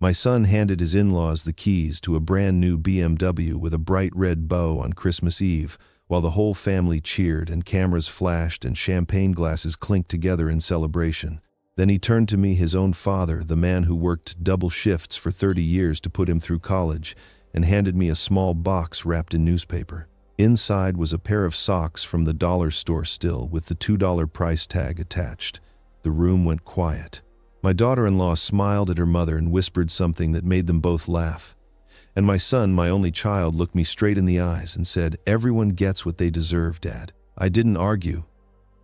My son handed his in-laws the keys to a brand new BMW with a bright red bow on Christmas Eve, while the whole family cheered and cameras flashed and champagne glasses clinked together in celebration. Then he turned to me, his own father, the man who worked double shifts for 30 years to put him through college, and handed me a small box wrapped in newspaper. Inside was a pair of socks from the dollar store still, with the $2 price tag attached. The room went quiet. My daughter-in-law smiled at her mother and whispered something that made them both laugh. And my son, my only child, looked me straight in the eyes and said, "Everyone gets what they deserve, Dad." I didn't argue.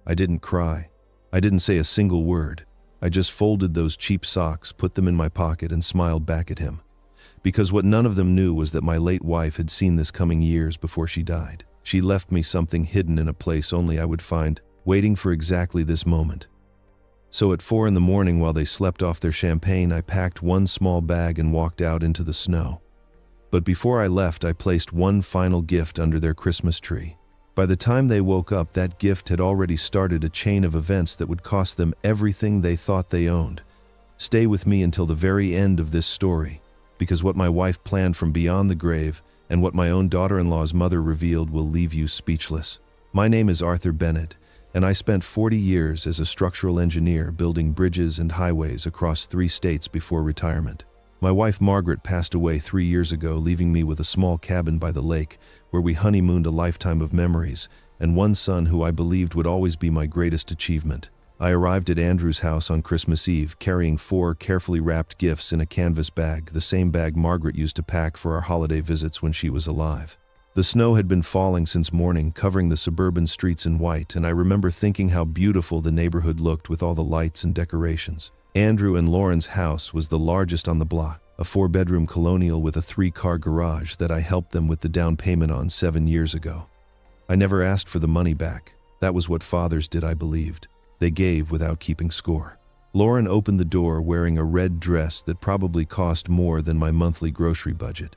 I didn't cry. I didn't say a single word. I just folded those cheap socks, put them in my pocket, and smiled back at him. Because what none of them knew was that my late wife had seen this coming years before she died. She left me something hidden in a place only I would find, waiting for exactly this moment. So at 4 in the morning, while they slept off their champagne, I packed one small bag and walked out into the snow. But before I left, I placed one final gift under their Christmas tree. By the time they woke up, that gift had already started a chain of events that would cost them everything they thought they owned. Stay with me until the very end of this story, because what my wife planned from beyond the grave and what my own daughter-in-law's mother revealed will leave you speechless. My name is Arthur Bennett, and I spent 40 years as a structural engineer building bridges and highways across 3 states before retirement. My wife Margaret passed away 3 years ago, leaving me with a small cabin by the lake where we honeymooned a lifetime of memories, and one son who I believed would always be my greatest achievement. I arrived at Andrew's house on Christmas Eve, carrying 4 carefully wrapped gifts in a canvas bag, the same bag Margaret used to pack for our holiday visits when she was alive. The snow had been falling since morning, covering the suburban streets in white, and I remember thinking how beautiful the neighborhood looked with all the lights and decorations. Andrew and Lauren's house was the largest on the block, a 4-bedroom colonial with a 3-car garage that I helped them with the down payment on 7 years ago. I never asked for the money back. That was what fathers did, I believed. They gave without keeping score. Lauren opened the door wearing a red dress that probably cost more than my monthly grocery budget.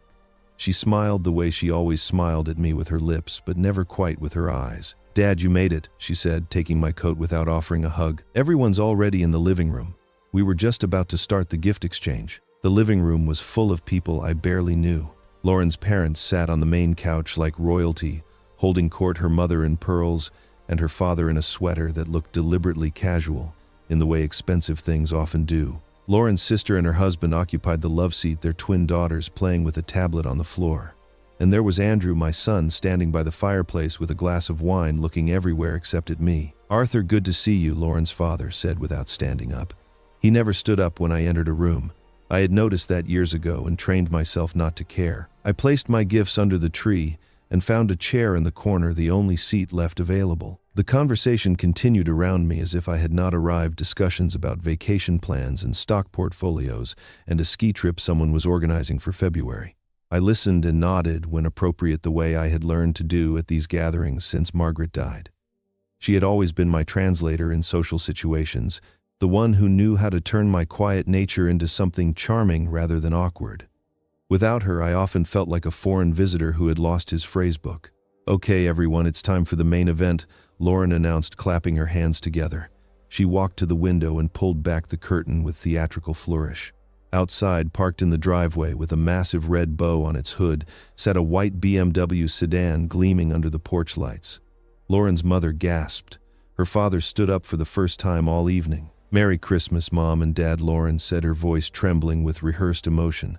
She smiled the way she always smiled at me, with her lips, but never quite with her eyes. "Dad, you made it," she said, taking my coat without offering a hug. "Everyone's already in the living room." We were just about to start the gift exchange. The living room was full of people I barely knew. Lauren's parents sat on the main couch like royalty, holding court, her mother in pearls and her father in a sweater that looked deliberately casual, in the way expensive things often do. Lauren's sister and her husband occupied the love seat, their twin daughters playing with a tablet on the floor. And there was Andrew, my son, standing by the fireplace with a glass of wine, looking everywhere except at me. "Arthur, good to see you," Lauren's father said without standing up. He never stood up when I entered a room. I had noticed that years ago and trained myself not to care. I placed my gifts under the tree and found a chair in the corner, the only seat left available. The conversation continued around me as if I had not arrived, discussions about vacation plans and stock portfolios and a ski trip someone was organizing for February. I listened and nodded when appropriate, the way I had learned to do at these gatherings since Margaret died. She had always been my translator in social situations, the one who knew how to turn my quiet nature into something charming rather than awkward. Without her, I often felt like a foreign visitor who had lost his phrasebook. "Okay, everyone, it's time for the main event," Lauren announced, clapping her hands together. She walked to the window and pulled back the curtain with theatrical flourish. Outside, parked in the driveway with a massive red bow on its hood, sat a white BMW sedan gleaming under the porch lights. Lauren's mother gasped. Her father stood up for the first time all evening. "Merry Christmas, Mom and Dad," Lauren said, her voice trembling with rehearsed emotion.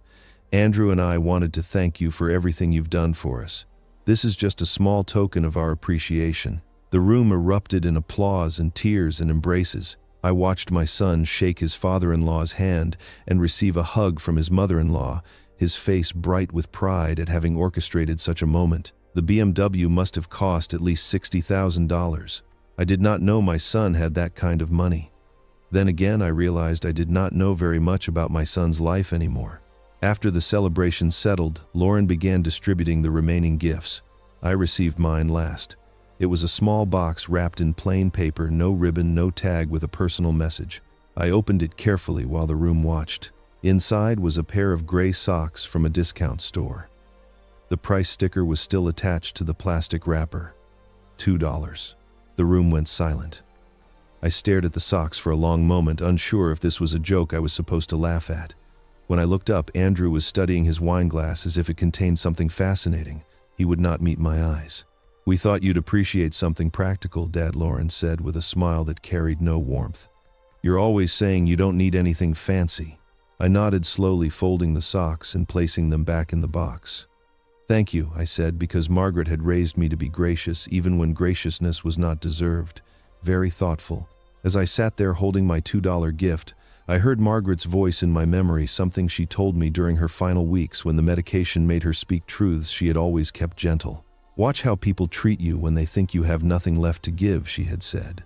"Andrew and I wanted to thank you for everything you've done for us. This is just a small token of our appreciation." The room erupted in applause and tears and embraces. I watched my son shake his father-in-law's hand and receive a hug from his mother-in-law, his face bright with pride at having orchestrated such a moment. The BMW must have cost at least $60,000. I did not know my son had that kind of money. Then again, I realized I did not know very much about my son's life anymore. After the celebration settled, Lauren began distributing the remaining gifts. I received mine last. It was a small box wrapped in plain paper, no ribbon, no tag, with a personal message. I opened it carefully while the room watched. Inside was a pair of gray socks from a discount store. The price sticker was still attached to the plastic wrapper. $2. The room went silent. I stared at the socks for a long moment, unsure if this was a joke I was supposed to laugh at. When I looked up, Andrew was studying his wine glass as if it contained something fascinating. He would not meet my eyes. "We thought you'd appreciate something practical," Dad, Lauren said with a smile that carried no warmth. "You're always saying you don't need anything fancy." I nodded slowly, folding the socks and placing them back in the box. "Thank you," I said, because Margaret had raised me to be gracious even when graciousness was not deserved. Very thoughtful. As I sat there holding my $2 gift, I heard Margaret's voice in my memory, something she told me during her final weeks when the medication made her speak truths she had always kept gentle. "Watch how people treat you when they think you have nothing left to give," she had said.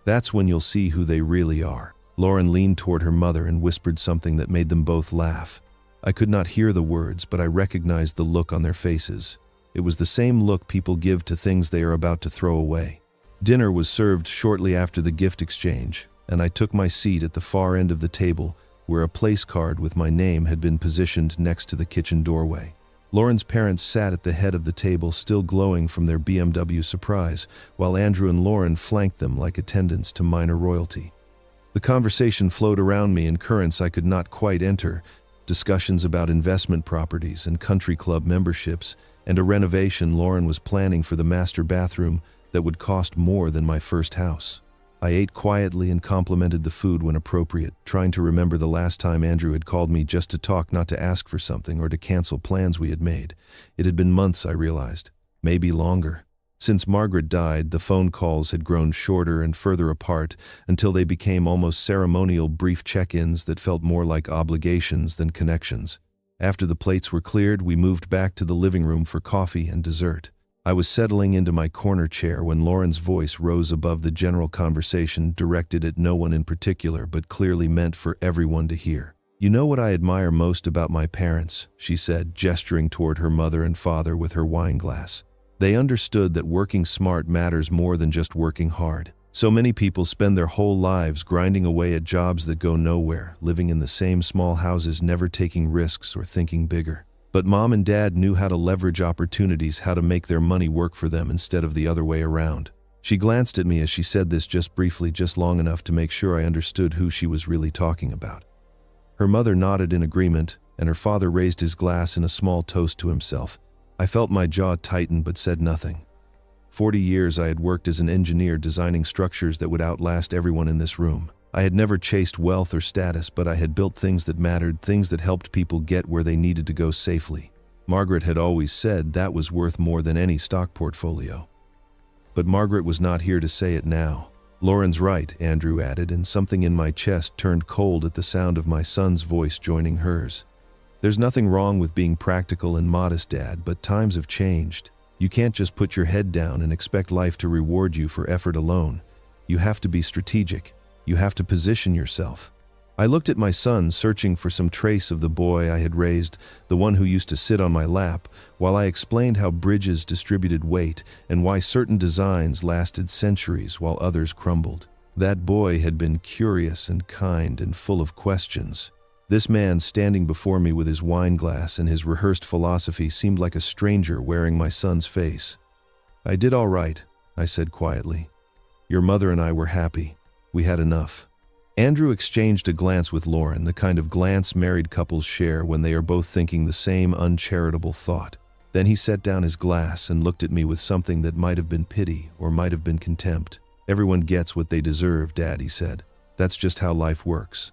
"That's when you'll see who they really are." Lauren leaned toward her mother and whispered something that made them both laugh. I could not hear the words, but I recognized the look on their faces. It was the same look people give to things they are about to throw away. Dinner was served shortly after the gift exchange, and I took my seat at the far end of the table, where a place card with my name had been positioned next to the kitchen doorway. Lauren's parents sat at the head of the table, still glowing from their BMW surprise, while Andrew and Lauren flanked them like attendants to minor royalty. The conversation flowed around me in currents I could not quite enter, discussions about investment properties and country club memberships, and a renovation Lauren was planning for the master bathroom that would cost more than my first house. I ate quietly and complimented the food when appropriate, trying to remember the last time Andrew had called me just to talk, not to ask for something or to cancel plans we had made. It had been months, I realized. Maybe longer. Since Margaret died, the phone calls had grown shorter and further apart until they became almost ceremonial, brief check-ins that felt more like obligations than connections. After the plates were cleared, we moved back to the living room for coffee and dessert. I was settling into my corner chair when Lauren's voice rose above the general conversation, directed at no one in particular, but clearly meant for everyone to hear. "You know what I admire most about my parents," she said, gesturing toward her mother and father with her wine glass. "They understood that working smart matters more than just working hard. So many people spend their whole lives grinding away at jobs that go nowhere, living in the same small houses, never taking risks or thinking bigger. But Mom and Dad knew how to leverage opportunities, how to make their money work for them instead of the other way around." She glanced at me as she said this, just briefly, just long enough to make sure I understood who she was really talking about. Her mother nodded in agreement, and her father raised his glass in a small toast to himself. I felt my jaw tighten but said nothing. 40 years I had worked as an engineer, designing structures that would outlast everyone in this room. I had never chased wealth or status, but I had built things that mattered, things that helped people get where they needed to go safely. Margaret had always said that was worth more than any stock portfolio. But Margaret was not here to say it now. "Lauren's right," Andrew added, and something in my chest turned cold at the sound of my son's voice joining hers. "There's nothing wrong with being practical and modest, Dad, but times have changed. You can't just put your head down and expect life to reward you for effort alone. You have to be strategic. You have to position yourself." I looked at my son, searching for some trace of the boy I had raised, the one who used to sit on my lap, while I explained how bridges distributed weight and why certain designs lasted centuries while others crumbled. That boy had been curious and kind and full of questions. This man standing before me with his wine glass and his rehearsed philosophy seemed like a stranger wearing my son's face. "I did all right," I said quietly. "Your mother and I were happy. We had enough." Andrew exchanged a glance with Lauren, the kind of glance married couples share when they are both thinking the same uncharitable thought. Then he set down his glass and looked at me with something that might have been pity or might have been contempt. "Everyone gets what they deserve, Dad," he said. "That's just how life works.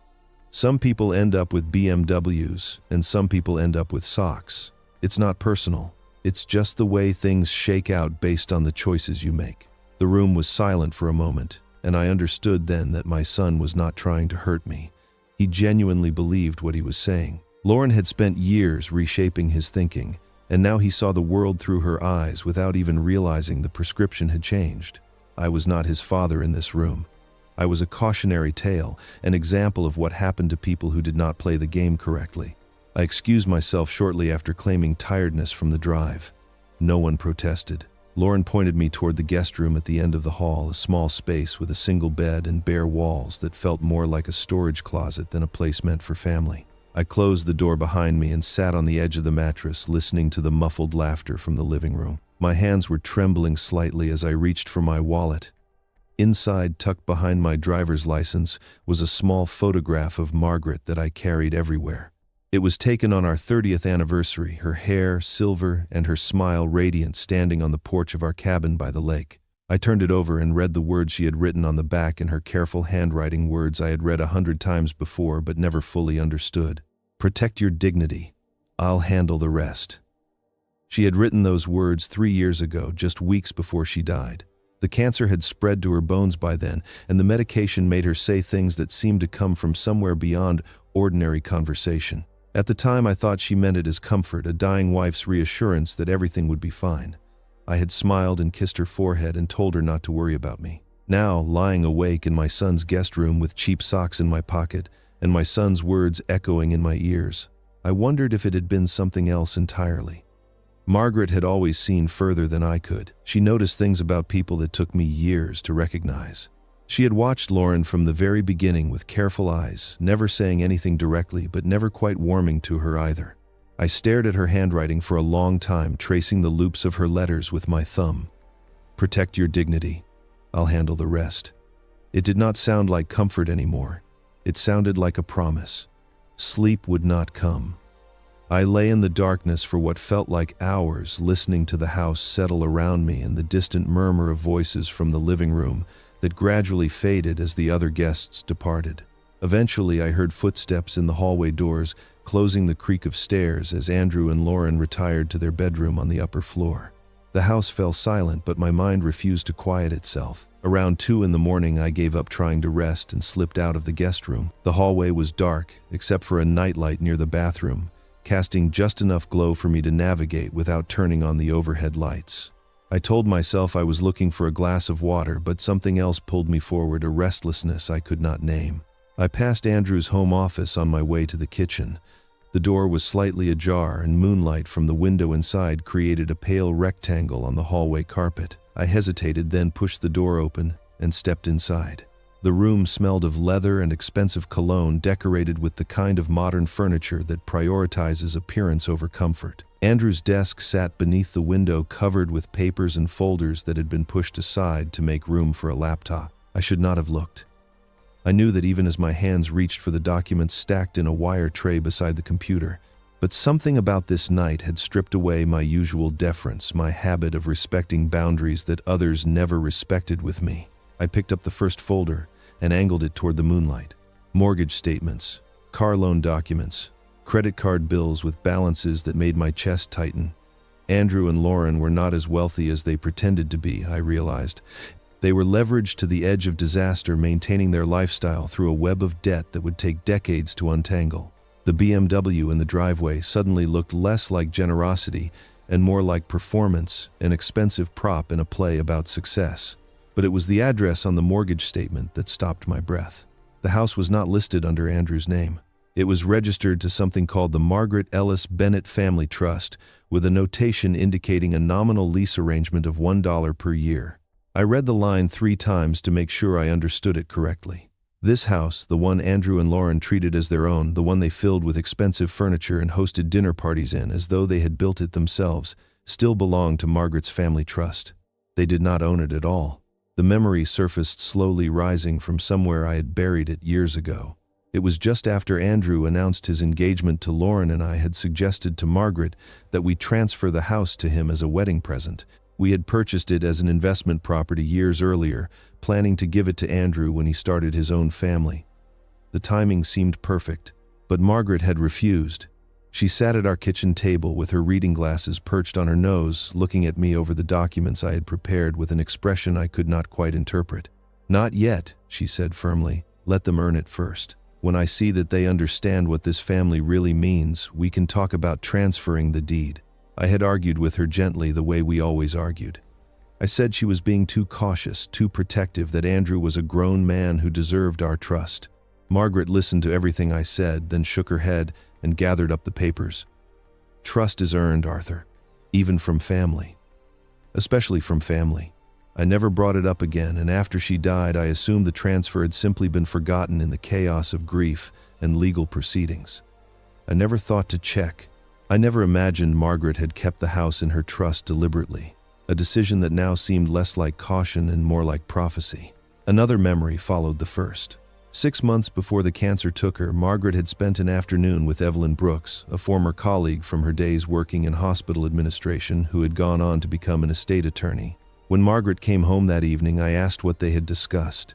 Some people end up with BMWs, and some people end up with socks. It's not personal. It's just the way things shake out based on the choices you make." The room was silent for a moment, and I understood then that my son was not trying to hurt me. He genuinely believed what he was saying. Lauren had spent years reshaping his thinking, and now he saw the world through her eyes without even realizing the prescription had changed. I was not his father in this room. I was a cautionary tale, an example of what happened to people who did not play the game correctly. I excused myself shortly after, claiming tiredness from the drive. No one protested. Lauren pointed me toward the guest room at the end of the hall, a small space with a single bed and bare walls that felt more like a storage closet than a place meant for family. I closed the door behind me and sat on the edge of the mattress, listening to the muffled laughter from the living room. My hands were trembling slightly as I reached for my wallet. Inside, tucked behind my driver's license, was a small photograph of Margaret that I carried everywhere. It was taken on our 30th anniversary, her hair silver and her smile radiant, standing on the porch of our cabin by the lake. I turned it over and read the words she had written on the back in her careful handwriting, words I had read 100 times before but never fully understood. "Protect your dignity. I'll handle the rest." She had written those words 3 years ago, just weeks before she died. The cancer had spread to her bones by then, and the medication made her say things that seemed to come from somewhere beyond ordinary conversation. At the time, I thought she meant it as comfort, a dying wife's reassurance that everything would be fine. I had smiled and kissed her forehead and told her not to worry about me. Now, lying awake in my son's guest room with cheap socks in my pocket and my son's words echoing in my ears, I wondered if it had been something else entirely. Margaret had always seen further than I could. She noticed things about people that took me years to recognize. She had watched Lauren from the very beginning with careful eyes, never saying anything directly but never quite warming to her either. I stared at her handwriting for a long time, tracing the loops of her letters with my thumb. "Protect your dignity. I'll handle the rest." It did not sound like comfort anymore. It sounded like a promise. Sleep would not come. I lay in the darkness for what felt like hours, listening to the house settle around me and the distant murmur of voices from the living room that gradually faded as the other guests departed. Eventually, I heard footsteps in the hallway doors, closing the creak of stairs as Andrew and Lauren retired to their bedroom on the upper floor. The house fell silent, but my mind refused to quiet itself. Around 2 in the morning, I gave up trying to rest and slipped out of the guest room. The hallway was dark, except for a nightlight near the bathroom, casting just enough glow for me to navigate without turning on the overhead lights. I told myself I was looking for a glass of water, but something else pulled me forward, a restlessness I could not name. I passed Andrew's home office on my way to the kitchen. The door was slightly ajar, and moonlight from the window inside created a pale rectangle on the hallway carpet. I hesitated, then pushed the door open and stepped inside. The room smelled of leather and expensive cologne, decorated with the kind of modern furniture that prioritizes appearance over comfort. Andrew's desk sat beneath the window, covered with papers and folders that had been pushed aside to make room for a laptop. I should not have looked. I knew that even as my hands reached for the documents stacked in a wire tray beside the computer. But something about this night had stripped away my usual deference, my habit of respecting boundaries that others never respected with me. I picked up the first folder and angled it toward the moonlight. Mortgage statements, car loan documents, credit card bills with balances that made my chest tighten. Andrew and Lauren were not as wealthy as they pretended to be, I realized. They were leveraged to the edge of disaster, maintaining their lifestyle through a web of debt that would take decades to untangle. The BMW in the driveway suddenly looked less like generosity and more like performance, an expensive prop in a play about success. But it was the address on the mortgage statement that stopped my breath. The house was not listed under Andrew's name. It was registered to something called the Margaret Ellis Bennett Family Trust, with a notation indicating a nominal lease arrangement of $1 per year. I read the line 3 times to make sure I understood it correctly. This house, the one Andrew and Lauren treated as their own, the one they filled with expensive furniture and hosted dinner parties in as though they had built it themselves, still belonged to Margaret's family trust. They did not own it at all. The memory surfaced slowly, rising from somewhere I had buried it years ago. It was just after Andrew announced his engagement to Lauren and I had suggested to Margaret that we transfer the house to him as a wedding present. We had purchased it as an investment property years earlier, planning to give it to Andrew when he started his own family. The timing seemed perfect, but Margaret had refused. She sat at our kitchen table with her reading glasses perched on her nose, looking at me over the documents I had prepared with an expression I could not quite interpret. "Not yet," she said firmly. "Let them earn it first. When I see that they understand what this family really means, we can talk about transferring the deed." I had argued with her gently, the way we always argued. I said she was being too cautious, too protective, that Andrew was a grown man who deserved our trust. Margaret listened to everything I said, then shook her head and gathered up the papers. "Trust is earned, Arthur, even from family. Especially from family." I never brought it up again, and after she died, I assumed the transfer had simply been forgotten in the chaos of grief and legal proceedings. I never thought to check. I never imagined Margaret had kept the house in her trust deliberately, a decision that now seemed less like caution and more like prophecy. Another memory followed the first. 6 months before the cancer took her, Margaret had spent an afternoon with Evelyn Brooks, a former colleague from her days working in hospital administration who had gone on to become an estate attorney. When Margaret came home that evening, I asked what they had discussed.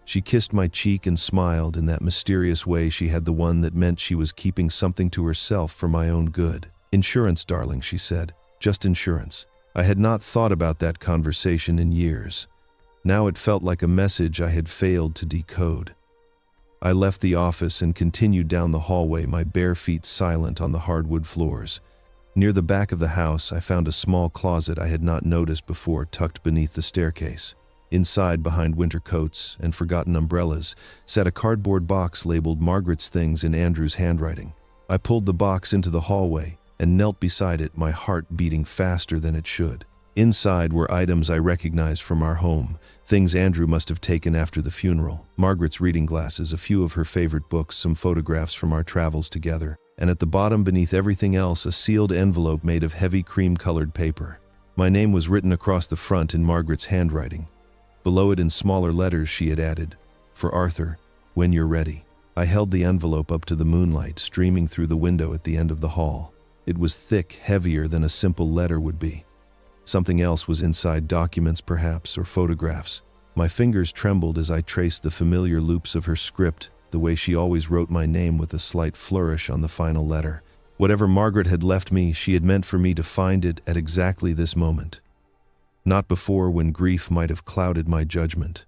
She kissed my cheek and smiled in that mysterious way she had, the one that meant she was keeping something to herself for my own good. "Insurance, darling," she said. "Just insurance." I had not thought about that conversation in years. Now it felt like a message I had failed to decode. I left the office and continued down the hallway, my bare feet silent on the hardwood floors. Near the back of the house, I found a small closet I had not noticed before tucked beneath the staircase. Inside, behind winter coats and forgotten umbrellas, sat a cardboard box labeled Margaret's Things in Andrew's handwriting. I pulled the box into the hallway and knelt beside it, my heart beating faster than it should. Inside were items I recognized from our home, things Andrew must have taken after the funeral: Margaret's reading glasses, a few of her favorite books, some photographs from our travels together, and at the bottom, beneath everything else, a sealed envelope made of heavy cream-colored paper. My name was written across the front in Margaret's handwriting. Below it, in smaller letters, she had added, "For Arthur, when you're ready." I held the envelope up to the moonlight streaming through the window at the end of the hall. It was thick, heavier than a simple letter would be. Something else was inside, documents perhaps, or photographs. My fingers trembled as I traced the familiar loops of her script, the way she always wrote my name with a slight flourish on the final letter. Whatever Margaret had left me, she had meant for me to find it at exactly this moment. Not before, when grief might have clouded my judgment.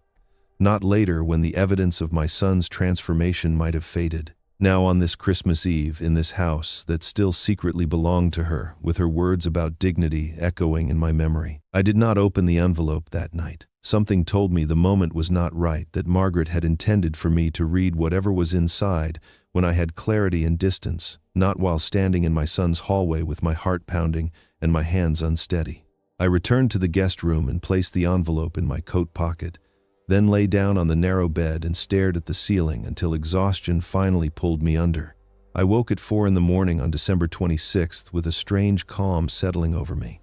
Not later, when the evidence of my son's transformation might have faded. Now, on this Christmas Eve, in this house that still secretly belonged to her, with her words about dignity echoing in my memory. I did not open the envelope that night. Something told me the moment was not right, that Margaret had intended for me to read whatever was inside when I had clarity and distance, not while standing in my son's hallway with my heart pounding and my hands unsteady. I returned to the guest room and placed the envelope in my coat pocket, then lay down on the narrow bed and stared at the ceiling until exhaustion finally pulled me under. I woke at 4 in the morning on December 26th with a strange calm settling over me.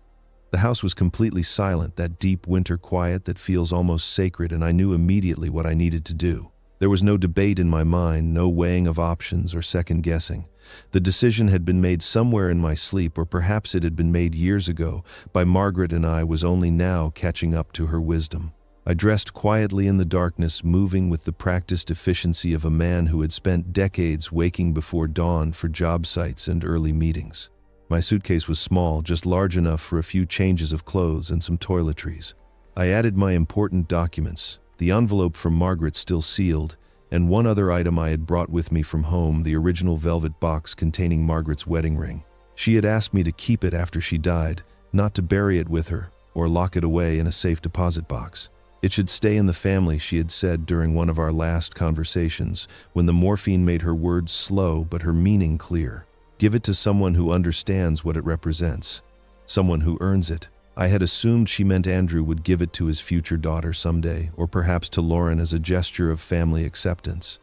The house was completely silent, that deep winter quiet that feels almost sacred, and I knew immediately what I needed to do. There was no debate in my mind, no weighing of options or second guessing. The decision had been made somewhere in my sleep, or perhaps it had been made years ago by Margaret, and I was only now catching up to her wisdom. I dressed quietly in the darkness, moving with the practiced efficiency of a man who had spent decades waking before dawn for job sites and early meetings. My suitcase was small, just large enough for a few changes of clothes and some toiletries. I added my important documents, the envelope from Margaret still sealed, and one other item I had brought with me from home, the original velvet box containing Margaret's wedding ring. She had asked me to keep it after she died, not to bury it with her or lock it away in a safe deposit box. It should stay in the family, she had said during one of our last conversations, when the morphine made her words slow but her meaning clear. Give it to someone who understands what it represents, someone who earns it. I had assumed she meant Andrew would give it to his future daughter someday, or perhaps to Lauren as a gesture of family acceptance.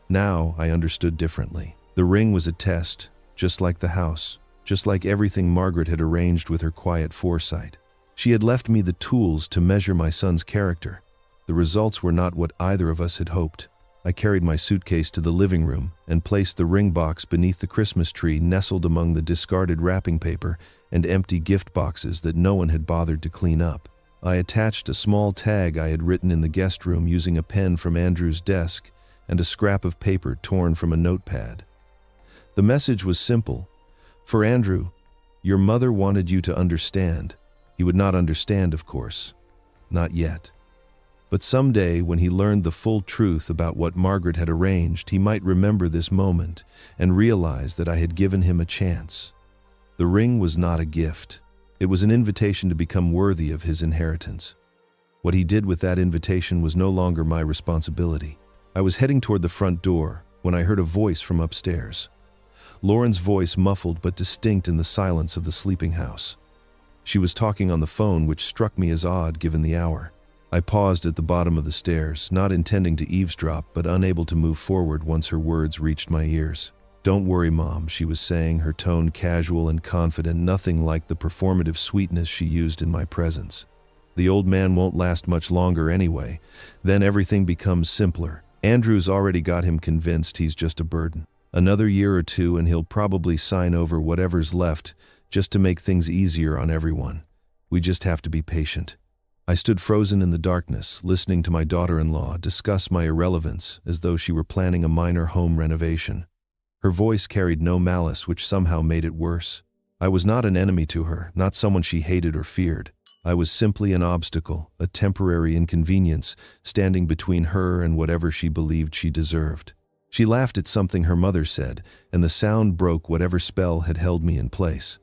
Now I understood differently. The ring was a test, just like the house, just like everything Margaret had arranged with her quiet foresight. She had left me the tools to measure my son's character. The results were not what either of us had hoped. I carried my suitcase to the living room and placed the ring box beneath the Christmas tree, nestled among the discarded wrapping paper and empty gift boxes that no one had bothered to clean up. I attached a small tag I had written in the guest room using a pen from Andrew's desk and a scrap of paper torn from a notepad. The message was simple. For Andrew, your mother wanted you to understand. He would not understand, of course. Not yet. But someday, when he learned the full truth about what Margaret had arranged, he might remember this moment and realize that I had given him a chance. The ring was not a gift. It was an invitation to become worthy of his inheritance. What he did with that invitation was no longer my responsibility. I was heading toward the front door when I heard a voice from upstairs. Lauren's voice, muffled but distinct in the silence of the sleeping house. She was talking on the phone, which struck me as odd given the hour. I paused at the bottom of the stairs, not intending to eavesdrop but unable to move forward once her words reached my ears. "Don't worry, Mom," she was saying, her tone casual and confident, nothing like the performative sweetness she used in my presence. "The old man won't last much longer anyway. Then everything becomes simpler. Andrew's already got him convinced he's just a burden. Another year or two and he'll probably sign over whatever's left just to make things easier on everyone. We just have to be patient. I stood frozen in the darkness, listening to my daughter-in-law discuss my irrelevance as though she were planning a minor home renovation. Her voice carried no malice, which somehow made it worse. I was not an enemy to her, not someone she hated or feared. I was simply an obstacle, a temporary inconvenience, standing between her and whatever she believed she deserved. She laughed at something her mother said, and the sound broke whatever spell had held me in place.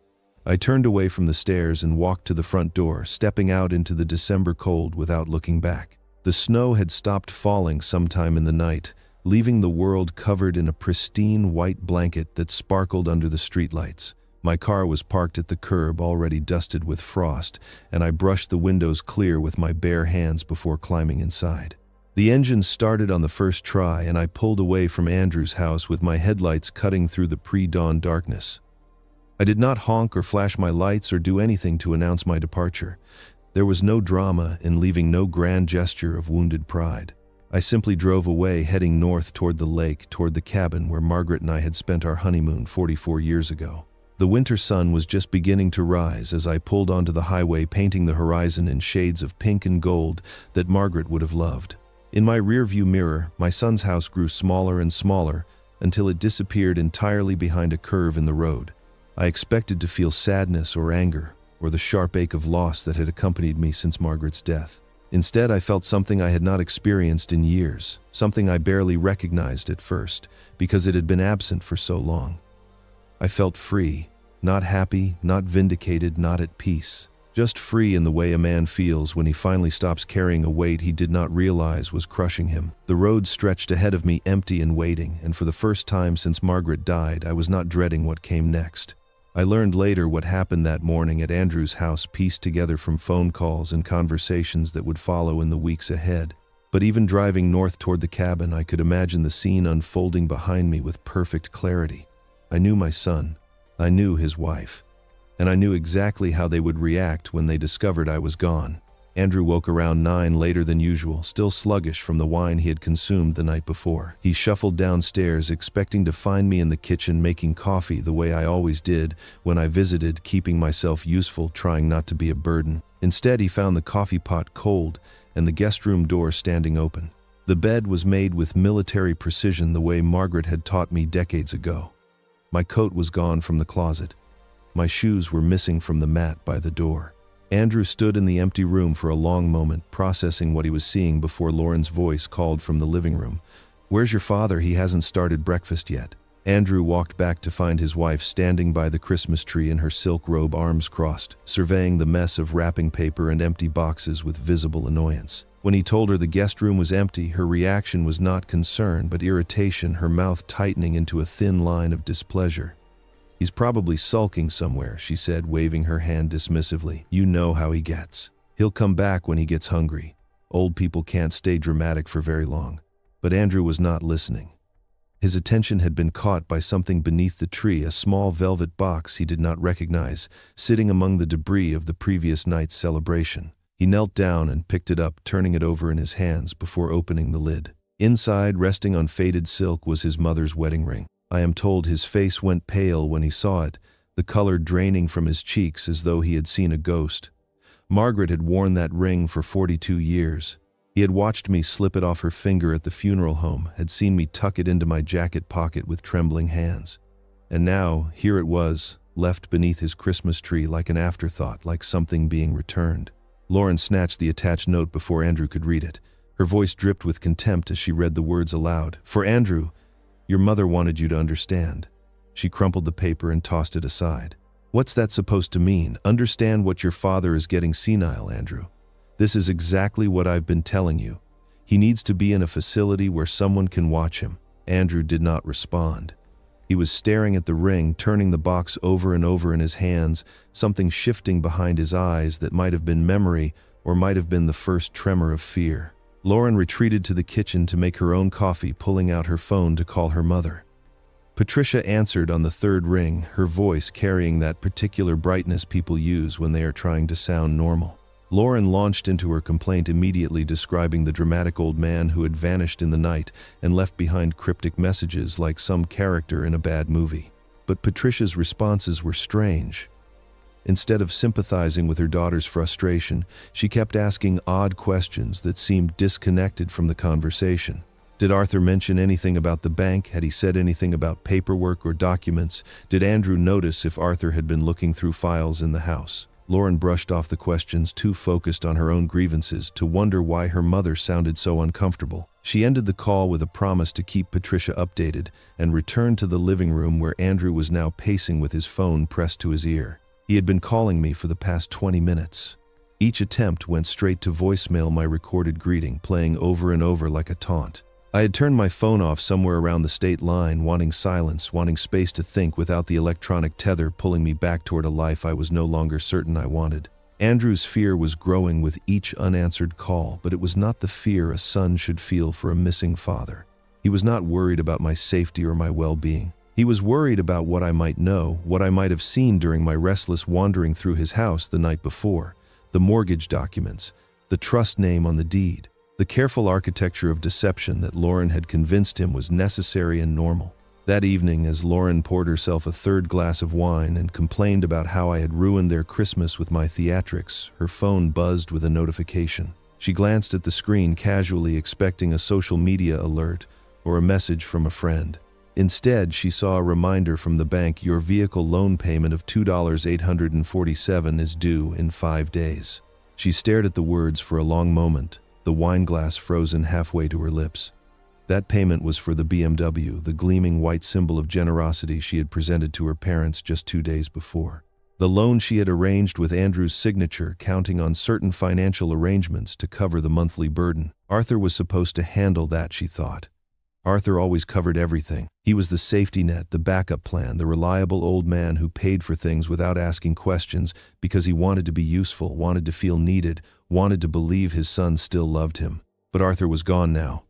I turned away from the stairs and walked to the front door, stepping out into the December cold without looking back. The snow had stopped falling sometime in the night, leaving the world covered in a pristine white blanket that sparkled under the streetlights. My car was parked at the curb, already dusted with frost, and I brushed the windows clear with my bare hands before climbing inside. The engine started on the first try, and I pulled away from Andrew's house with my headlights cutting through the pre-dawn darkness. I did not honk or flash my lights or do anything to announce my departure. There was no drama in leaving, no grand gesture of wounded pride. I simply drove away, heading north toward the lake, toward the cabin where Margaret and I had spent our honeymoon 44 years ago. The winter sun was just beginning to rise as I pulled onto the highway, painting the horizon in shades of pink and gold that Margaret would have loved. In my rearview mirror, my son's house grew smaller and smaller until it disappeared entirely behind a curve in the road. I expected to feel sadness or anger, or the sharp ache of loss that had accompanied me since Margaret's death. Instead, I felt something I had not experienced in years, something I barely recognized at first, because it had been absent for so long. I felt free, not happy, not vindicated, not at peace. Just free in the way a man feels when he finally stops carrying a weight he did not realize was crushing him. The road stretched ahead of me, empty and waiting, and for the first time since Margaret died, I was not dreading what came next. I learned later what happened that morning at Andrew's house, pieced together from phone calls and conversations that would follow in the weeks ahead. But even driving north toward the cabin, I could imagine the scene unfolding behind me with perfect clarity. I knew my son, I knew his wife, and I knew exactly how they would react when they discovered I was gone. Andrew woke around 9 later than usual, still sluggish from the wine he had consumed the night before. He shuffled downstairs, expecting to find me in the kitchen making coffee the way I always did when I visited, keeping myself useful, trying not to be a burden. Instead, he found the coffee pot cold and the guest room door standing open. The bed was made with military precision, the way Margaret had taught me decades ago. My coat was gone from the closet. My shoes were missing from the mat by the door. Andrew stood in the empty room for a long moment, processing what he was seeing before Lauren's voice called from the living room. "Where's your father? He hasn't started breakfast yet." Andrew walked back to find his wife standing by the Christmas tree in her silk robe, arms crossed, surveying the mess of wrapping paper and empty boxes with visible annoyance. When he told her the guest room was empty, her reaction was not concern but irritation, her mouth tightening into a thin line of displeasure. "He's probably sulking somewhere," she said, waving her hand dismissively. "You know how he gets. He'll come back when he gets hungry. Old people can't stay dramatic for very long." But Andrew was not listening. His attention had been caught by something beneath the tree, a small velvet box he did not recognize, sitting among the debris of the previous night's celebration. He knelt down and picked it up, turning it over in his hands before opening the lid. Inside, resting on faded silk, was his mother's wedding ring. I am told his face went pale when he saw it, the color draining from his cheeks as though he had seen a ghost. Margaret had worn that ring for 42 years. He had watched me slip it off her finger at the funeral home, had seen me tuck it into my jacket pocket with trembling hands. And now, here it was, left beneath his Christmas tree like an afterthought, like something being returned. Lauren snatched the attached note before Andrew could read it. Her voice dripped with contempt as she read the words aloud. "For Andrew, your mother wanted you to understand." She crumpled the paper and tossed it aside. "What's that supposed to mean? Understand what your father is getting senile, Andrew. This is exactly what I've been telling you. He needs to be in a facility where someone can watch him." Andrew did not respond. He was staring at the ring, turning the box over and over in his hands, something shifting behind his eyes that might have been memory or might have been the first tremor of fear. Lauren retreated to the kitchen to make her own coffee, pulling out her phone to call her mother. Patricia answered on the third ring, her voice carrying that particular brightness people use when they are trying to sound normal. Lauren launched into her complaint immediately, describing the dramatic old man who had vanished in the night and left behind cryptic messages like some character in a bad movie. But Patricia's responses were strange. Instead of sympathizing with her daughter's frustration, she kept asking odd questions that seemed disconnected from the conversation. Did Arthur mention anything about the bank? Had he said anything about paperwork or documents? Did Andrew notice if Arthur had been looking through files in the house? Lauren brushed off the questions, too focused on her own grievances to wonder why her mother sounded so uncomfortable. She ended the call with a promise to keep Patricia updated and returned to the living room where Andrew was now pacing with his phone pressed to his ear. He had been calling me for the past 20 minutes. Each attempt went straight to voicemail, my recorded greeting playing over and over like a taunt. I had turned my phone off somewhere around the state line, wanting silence, wanting space to think without the electronic tether pulling me back toward a life I was no longer certain I wanted. Andrew's fear was growing with each unanswered call, but it was not the fear a son should feel for a missing father. He was not worried about my safety or my well-being. He was worried about what I might know, what I might have seen during my restless wandering through his house the night before, the mortgage documents, the trust name on the deed. The careful architecture of deception that Lauren had convinced him was necessary and normal. That evening, as Lauren poured herself a third glass of wine and complained about how I had ruined their Christmas with my theatrics, her phone buzzed with a notification. She glanced at the screen casually, expecting a social media alert or a message from a friend. Instead, she saw a reminder from the bank: your vehicle loan payment of $2,847 is due in 5 days. She stared at the words for a long moment, the wine glass frozen halfway to her lips. That payment was for the BMW, the gleaming white symbol of generosity she had presented to her parents just 2 days before. The loan she had arranged with Andrew's signature, counting on certain financial arrangements to cover the monthly burden. Arthur was supposed to handle that, she thought. Arthur always covered everything. He was the safety net, the backup plan, the reliable old man who paid for things without asking questions because he wanted to be useful, wanted to feel needed, wanted to believe his son still loved him. But Arthur was gone now.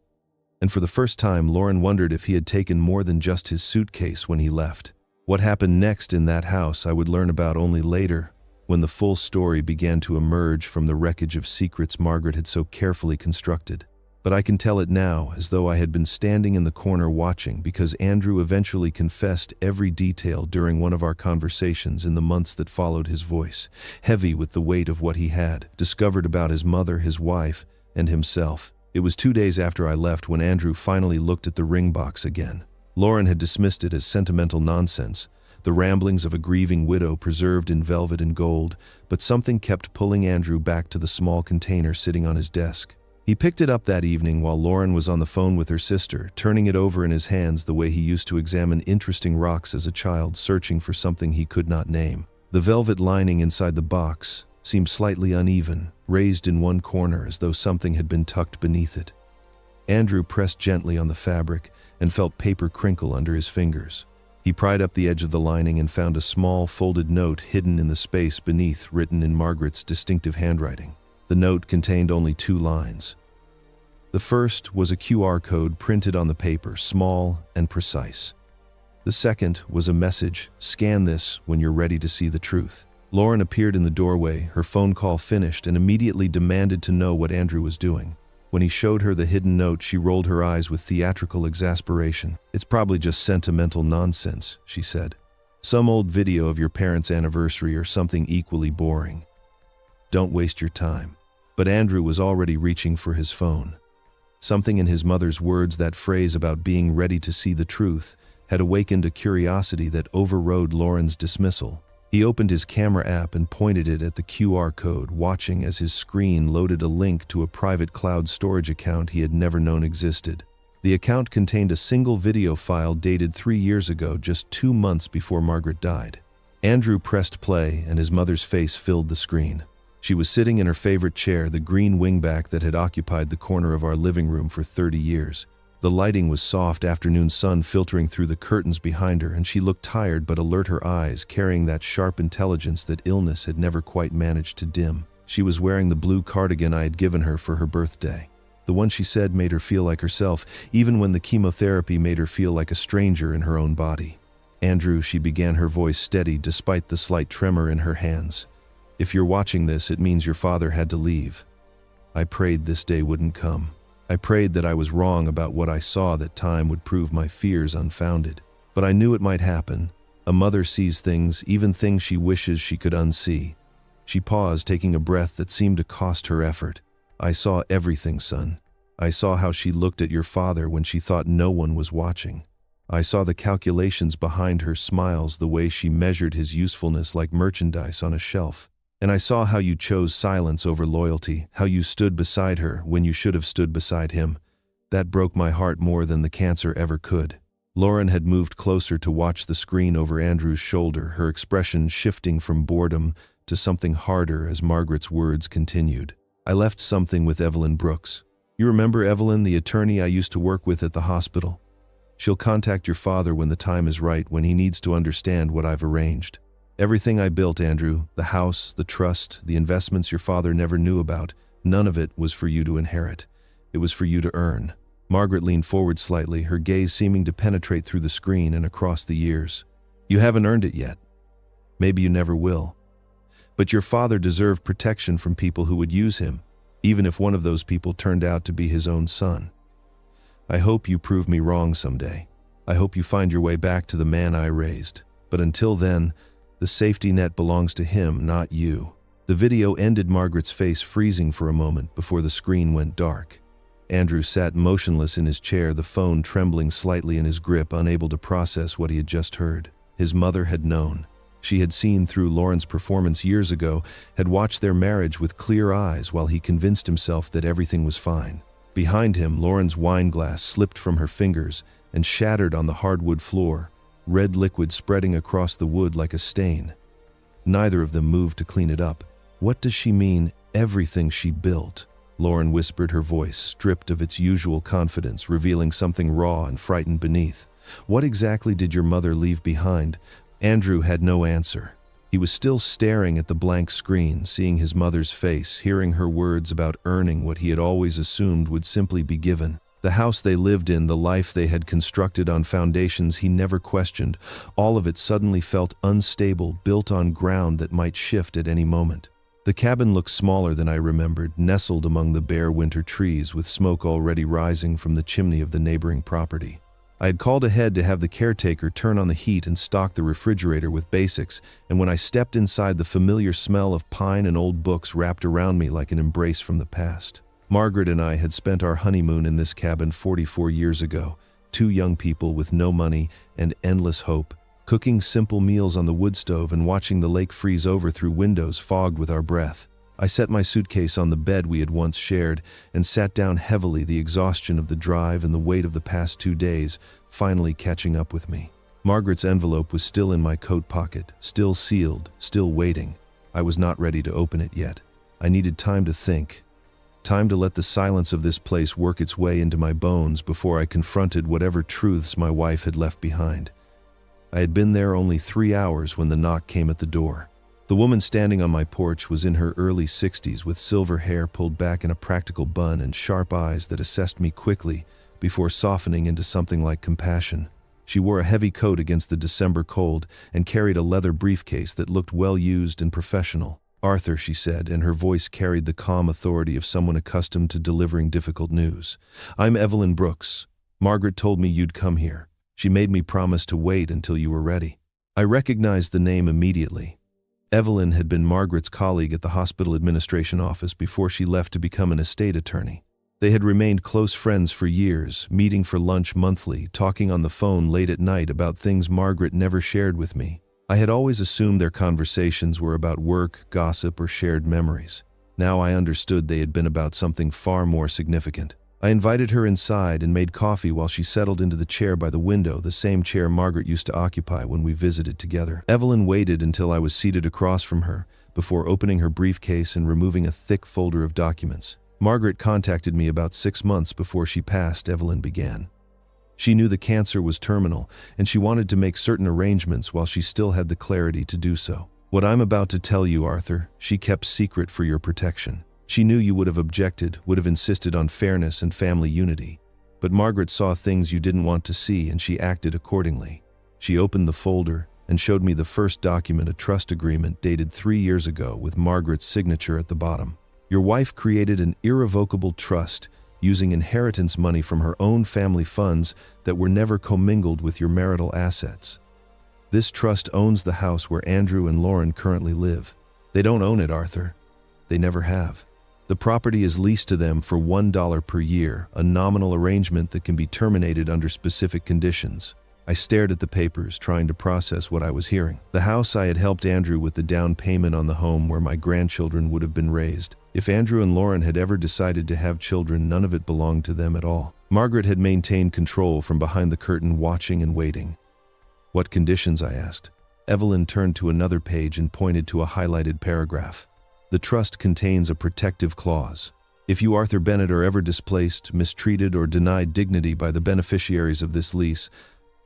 And for the first time, Lauren wondered if he had taken more than just his suitcase when he left. What happened next in that house I would learn about only later, when the full story began to emerge from the wreckage of secrets Margaret had so carefully constructed. But I can tell it now, as though I had been standing in the corner watching, because Andrew eventually confessed every detail during one of our conversations in the months that followed. His voice, heavy with the weight of what he had discovered about his mother, his wife, and himself. It was 2 days after I left when Andrew finally looked at the ring box again. Lauren had dismissed it as sentimental nonsense, the ramblings of a grieving widow preserved in velvet and gold, but something kept pulling Andrew back to the small container sitting on his desk. He picked it up that evening while Lauren was on the phone with her sister, turning it over in his hands the way he used to examine interesting rocks as a child, searching for something he could not name. The velvet lining inside the box seemed slightly uneven, raised in one corner as though something had been tucked beneath it. Andrew pressed gently on the fabric and felt paper crinkle under his fingers. He pried up the edge of the lining and found a small, folded note hidden in the space beneath, written in Margaret's distinctive handwriting. The note contained only 2 lines. The first was a QR code printed on the paper, small and precise. The second was a message: scan this when you're ready to see the truth. Lauren appeared in the doorway, her phone call finished, and immediately demanded to know what Andrew was doing. When he showed her the hidden note, she rolled her eyes with theatrical exasperation. "It's probably just sentimental nonsense," she said. "Some old video of your parents' anniversary or something equally boring. Don't waste your time." But Andrew was already reaching for his phone. Something in his mother's words, that phrase about being ready to see the truth, had awakened a curiosity that overrode Lauren's dismissal. He opened his camera app and pointed it at the QR code, watching as his screen loaded a link to a private cloud storage account he had never known existed. The account contained a single video file dated 3 years ago, just 2 months before Margaret died. Andrew pressed play, and his mother's face filled the screen. She was sitting in her favorite chair, the green wingback that had occupied the corner of our living room for 30 years. The lighting was soft afternoon sun filtering through the curtains behind her, and she looked tired but alert, her eyes carrying that sharp intelligence that illness had never quite managed to dim. She was wearing the blue cardigan I had given her for her birthday. The one she said made her feel like herself, even when the chemotherapy made her feel like a stranger in her own body. "Andrew," she began, her voice steady despite the slight tremor in her hands. If you're watching this, it means your father had to leave. I prayed this day wouldn't come. I prayed that I was wrong about what I saw, that time would prove my fears unfounded. But I knew it might happen. A mother sees things, even things she wishes she could unsee. She paused, taking a breath that seemed to cost her effort. I saw everything, son. I saw how she looked at your father when she thought no one was watching. I saw the calculations behind her smiles, the way she measured his usefulness like merchandise on a shelf. And I saw how you chose silence over loyalty, how you stood beside her when you should have stood beside him. That broke my heart more than the cancer ever could. Lauren had moved closer to watch the screen over Andrew's shoulder, her expression shifting from boredom to something harder as Margaret's words continued. I left something with Evelyn Brooks. You remember Evelyn, the attorney I used to work with at the hospital? She'll contact your father when the time is right, when he needs to understand what I've arranged. Everything I built, Andrew, the house, the trust, the investments your father never knew about, none of it was for you to inherit. It was for you to earn. Margaret leaned forward slightly, her gaze seeming to penetrate through the screen and across the years. You haven't earned it yet. Maybe you never will. But your father deserved protection from people who would use him, even if one of those people turned out to be his own son. I hope you prove me wrong someday. I hope you find your way back to the man I raised. But until then, the safety net belongs to him, not you. The video ended, Margaret's face freezing for a moment before the screen went dark. Andrew sat motionless in his chair, the phone trembling slightly in his grip, unable to process what he had just heard. His mother had known. She had seen through Lauren's performance years ago, had watched their marriage with clear eyes while he convinced himself that everything was fine. Behind him, Lauren's wine glass slipped from her fingers and shattered on the hardwood floor, red liquid spreading across the wood like a stain. Neither of them moved to clean it up. What does she mean, everything she built? Lauren whispered, her voice stripped of its usual confidence, revealing something raw and frightened beneath. What exactly did your mother leave behind? Andrew had no answer. He was still staring at the blank screen, seeing his mother's face, hearing her words about earning what he had always assumed would simply be given. The house they lived in, the life they had constructed on foundations he never questioned, all of it suddenly felt unstable, built on ground that might shift at any moment. The cabin looked smaller than I remembered, nestled among the bare winter trees, with smoke already rising from the chimney of the neighboring property. I had called ahead to have the caretaker turn on the heat and stock the refrigerator with basics, and when I stepped inside, the familiar smell of pine and old books wrapped around me like an embrace from the past. Margaret and I had spent our honeymoon in this cabin 44 years ago, two young people with no money and endless hope, cooking simple meals on the wood stove and watching the lake freeze over through windows fogged with our breath. I set my suitcase on the bed we had once shared and sat down heavily, the exhaustion of the drive and the weight of the past 2 days finally catching up with me. Margaret's envelope was still in my coat pocket, still sealed, still waiting. I was not ready to open it yet. I needed time to think. Time to let the silence of this place work its way into my bones before I confronted whatever truths my wife had left behind. I had been there only 3 hours when the knock came at the door. The woman standing on my porch was in her early 60s, with silver hair pulled back in a practical bun and sharp eyes that assessed me quickly before softening into something like compassion. She wore a heavy coat against the December cold and carried a leather briefcase that looked well used and professional. "Arthur," she said, and her voice carried the calm authority of someone accustomed to delivering difficult news. "I'm Evelyn Brooks. Margaret told me you'd come here. She made me promise to wait until you were ready." I recognized the name immediately. Evelyn had been Margaret's colleague at the hospital administration office before she left to become an estate attorney. They had remained close friends for years, meeting for lunch monthly, talking on the phone late at night about things Margaret never shared with me. I had always assumed their conversations were about work, gossip, or shared memories. Now I understood they had been about something far more significant. I invited her inside and made coffee while she settled into the chair by the window, the same chair Margaret used to occupy when we visited together. Evelyn waited until I was seated across from her, before opening her briefcase and removing a thick folder of documents. "Margaret contacted me about 6 months before she passed," Evelyn began. "She knew the cancer was terminal, and she wanted to make certain arrangements while she still had the clarity to do so. What I'm about to tell you, Arthur, she kept secret for your protection. She knew you would have objected, would have insisted on fairness and family unity. But Margaret saw things you didn't want to see, and she acted accordingly. She opened the folder, and showed me the first document, a trust agreement dated 3 years ago with Margaret's signature at the bottom. Your wife created an irrevocable trust using inheritance money from her own family funds that were never commingled with your marital assets. This trust owns the house where Andrew and Lauren currently live. They don't own it, Arthur. They never have. The property is leased to them for $1 per year, a nominal arrangement that can be terminated under specific conditions. I stared at the papers, trying to process what I was hearing. The house I had helped Andrew with the down payment on the home where my grandchildren would have been raised. If Andrew and Lauren had ever decided to have children, none of it belonged to them at all. Margaret had maintained control from behind the curtain, watching and waiting. What conditions? I asked. Evelyn turned to another page and pointed to a highlighted paragraph. The trust contains a protective clause. If you, Arthur Bennett, are ever displaced, mistreated, or denied dignity by the beneficiaries of this lease,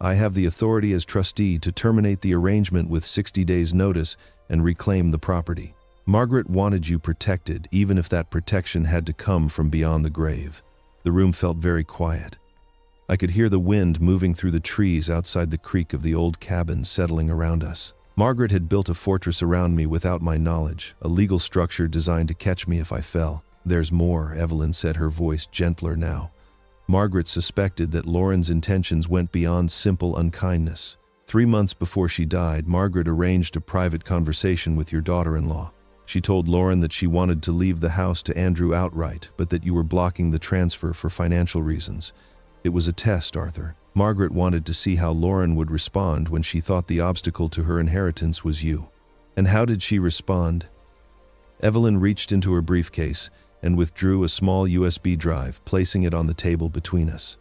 I have the authority as trustee to terminate the arrangement with 60 days' notice and reclaim the property. Margaret wanted you protected, even if that protection had to come from beyond the grave. The room felt very quiet. I could hear the wind moving through the trees outside the creak of the old cabin settling around us. Margaret had built a fortress around me without my knowledge, a legal structure designed to catch me if I fell. There's more, Evelyn said, her voice gentler now. Margaret suspected that Lauren's intentions went beyond simple unkindness. 3 months before she died, Margaret arranged a private conversation with your daughter-in-law. She told Lauren that she wanted to leave the house to Andrew outright, but that you were blocking the transfer for financial reasons. It was a test, Arthur. Margaret wanted to see how Lauren would respond when she thought the obstacle to her inheritance was you. And how did she respond? Evelyn reached into her briefcase and withdrew a small USB drive, placing it on the table between us.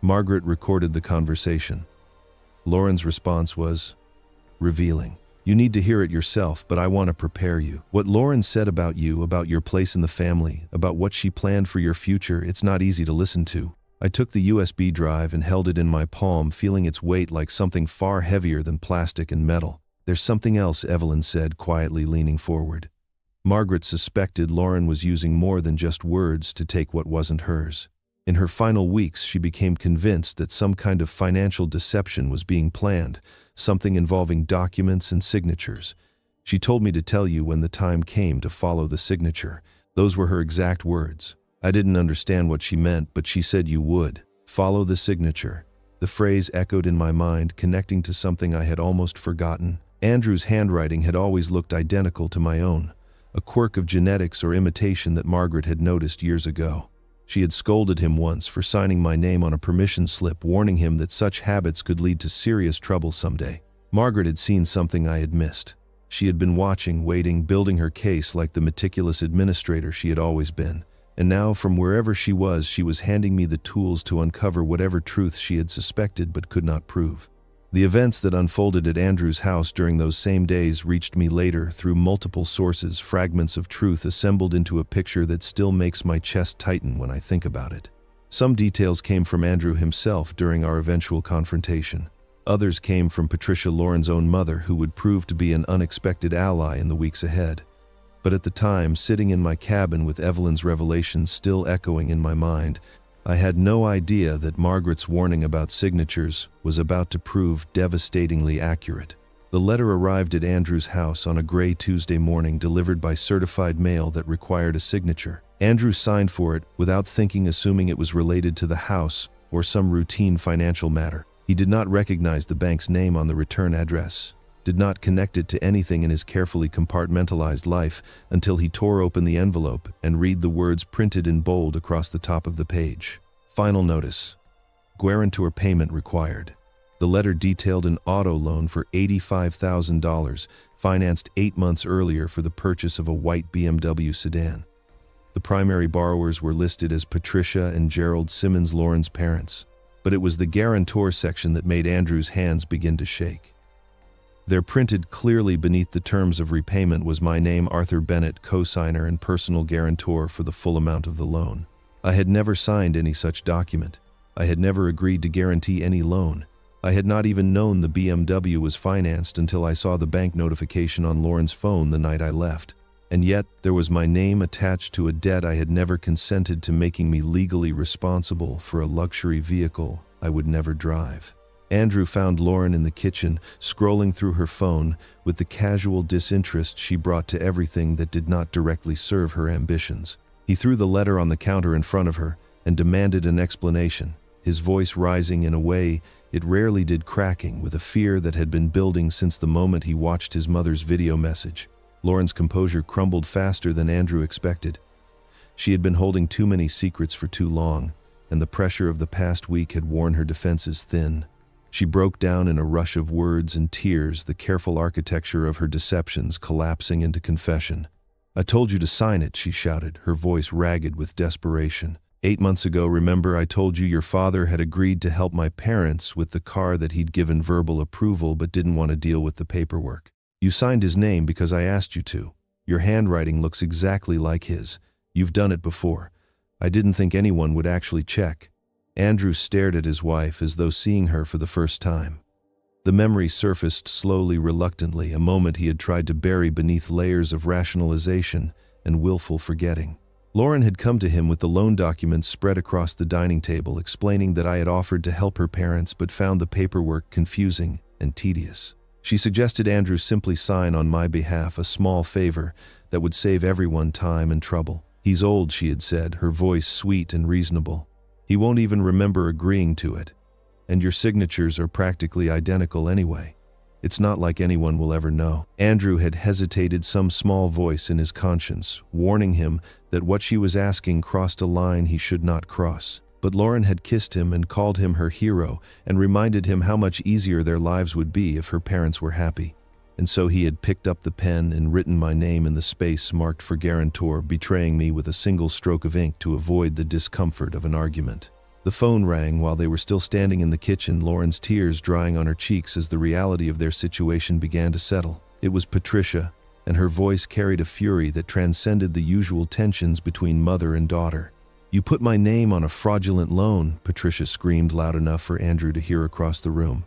Margaret recorded the conversation. Lauren's response was revealing. You need to hear it yourself, but I want to prepare you. What Lauren said about you, about your place in the family, about what she planned for your future, it's not easy to listen to. I took the USB drive and held it in my palm, feeling its weight like something far heavier than plastic and metal. There's something else, Evelyn said, quietly leaning forward. Margaret suspected Lauren was using more than just words to take what wasn't hers. In her final weeks, she became convinced that some kind of financial deception was being planned, something involving documents and signatures. She told me to tell you when the time came to follow the signature. Those were her exact words. I didn't understand what she meant, but she said you would. Follow the signature. The phrase echoed in my mind, connecting to something I had almost forgotten. Andrew's handwriting had always looked identical to my own, a quirk of genetics or imitation that Margaret had noticed years ago. She had scolded him once for signing my name on a permission slip, warning him that such habits could lead to serious trouble someday. Margaret had seen something I had missed. She had been watching, waiting, building her case like the meticulous administrator she had always been. And now, from wherever she was handing me the tools to uncover whatever truth she had suspected but could not prove. The events that unfolded at Andrew's house during those same days reached me later through multiple sources, fragments of truth assembled into a picture that still makes my chest tighten when I think about it. Some details came from Andrew himself during our eventual confrontation. Others came from Patricia, Lauren's own mother, who would prove to be an unexpected ally in the weeks ahead. But at the time, sitting in my cabin with Evelyn's revelations still echoing in my mind, I had no idea that Margaret's warning about signatures was about to prove devastatingly accurate. The letter arrived at Andrew's house on a gray Tuesday morning, delivered by certified mail that required a signature. Andrew signed for it without thinking, assuming it was related to the house or some routine financial matter. He did not recognize the bank's name on the return address, did not connect it to anything in his carefully compartmentalized life until he tore open the envelope and read the words printed in bold across the top of the page. Final notice. Guarantor payment required. The letter detailed an auto loan for $85,000, financed 8 months earlier for the purchase of a white BMW sedan. The primary borrowers were listed as Patricia and Gerald Simmons, Lauren's parents. But it was the guarantor section that made Andrew's hands begin to shake. There, printed clearly beneath the terms of repayment, was my name, Arthur Bennett, co-signer and personal guarantor for the full amount of the loan. I had never signed any such document. I had never agreed to guarantee any loan. I had not even known the BMW was financed until I saw the bank notification on Lauren's phone the night I left. And yet, there was my name attached to a debt I had never consented to, making me legally responsible for a luxury vehicle I would never drive. Andrew found Lauren in the kitchen, scrolling through her phone with the casual disinterest she brought to everything that did not directly serve her ambitions. He threw the letter on the counter in front of her and demanded an explanation, his voice rising in a way it rarely did, cracking with a fear that had been building since the moment he watched his mother's video message. Lauren's composure crumbled faster than Andrew expected. She had been holding too many secrets for too long, and the pressure of the past week had worn her defenses thin. She broke down in a rush of words and tears, the careful architecture of her deceptions collapsing into confession. "I told you to sign it," she shouted, her voice ragged with desperation. 8 months ago, remember, I told you your father had agreed to help my parents with the car that he'd given verbal approval but didn't want to deal with the paperwork. You signed his name because I asked you to. Your handwriting looks exactly like his. You've done it before. I didn't think anyone would actually check." Andrew stared at his wife as though seeing her for the first time. The memory surfaced slowly, reluctantly, a moment he had tried to bury beneath layers of rationalization and willful forgetting. Lauren had come to him with the loan documents spread across the dining table, explaining that I had offered to help her parents but found the paperwork confusing and tedious. She suggested Andrew simply sign on my behalf, a small favor that would save everyone time and trouble. "He's old," she had said, her voice sweet and reasonable. "He won't even remember agreeing to it. And your signatures are practically identical anyway. It's not like anyone will ever know." Andrew had hesitated, some small voice in his conscience, warning him that what she was asking crossed a line he should not cross. But Lauren had kissed him and called him her hero and reminded him how much easier their lives would be if her parents were happy. And so he had picked up the pen and written my name in the space marked for guarantor, betraying me with a single stroke of ink to avoid the discomfort of an argument. The phone rang while they were still standing in the kitchen, Lauren's tears drying on her cheeks as the reality of their situation began to settle. It was Patricia, and her voice carried a fury that transcended the usual tensions between mother and daughter. "You put my name on a fraudulent loan," Patricia screamed loud enough for Andrew to hear across the room.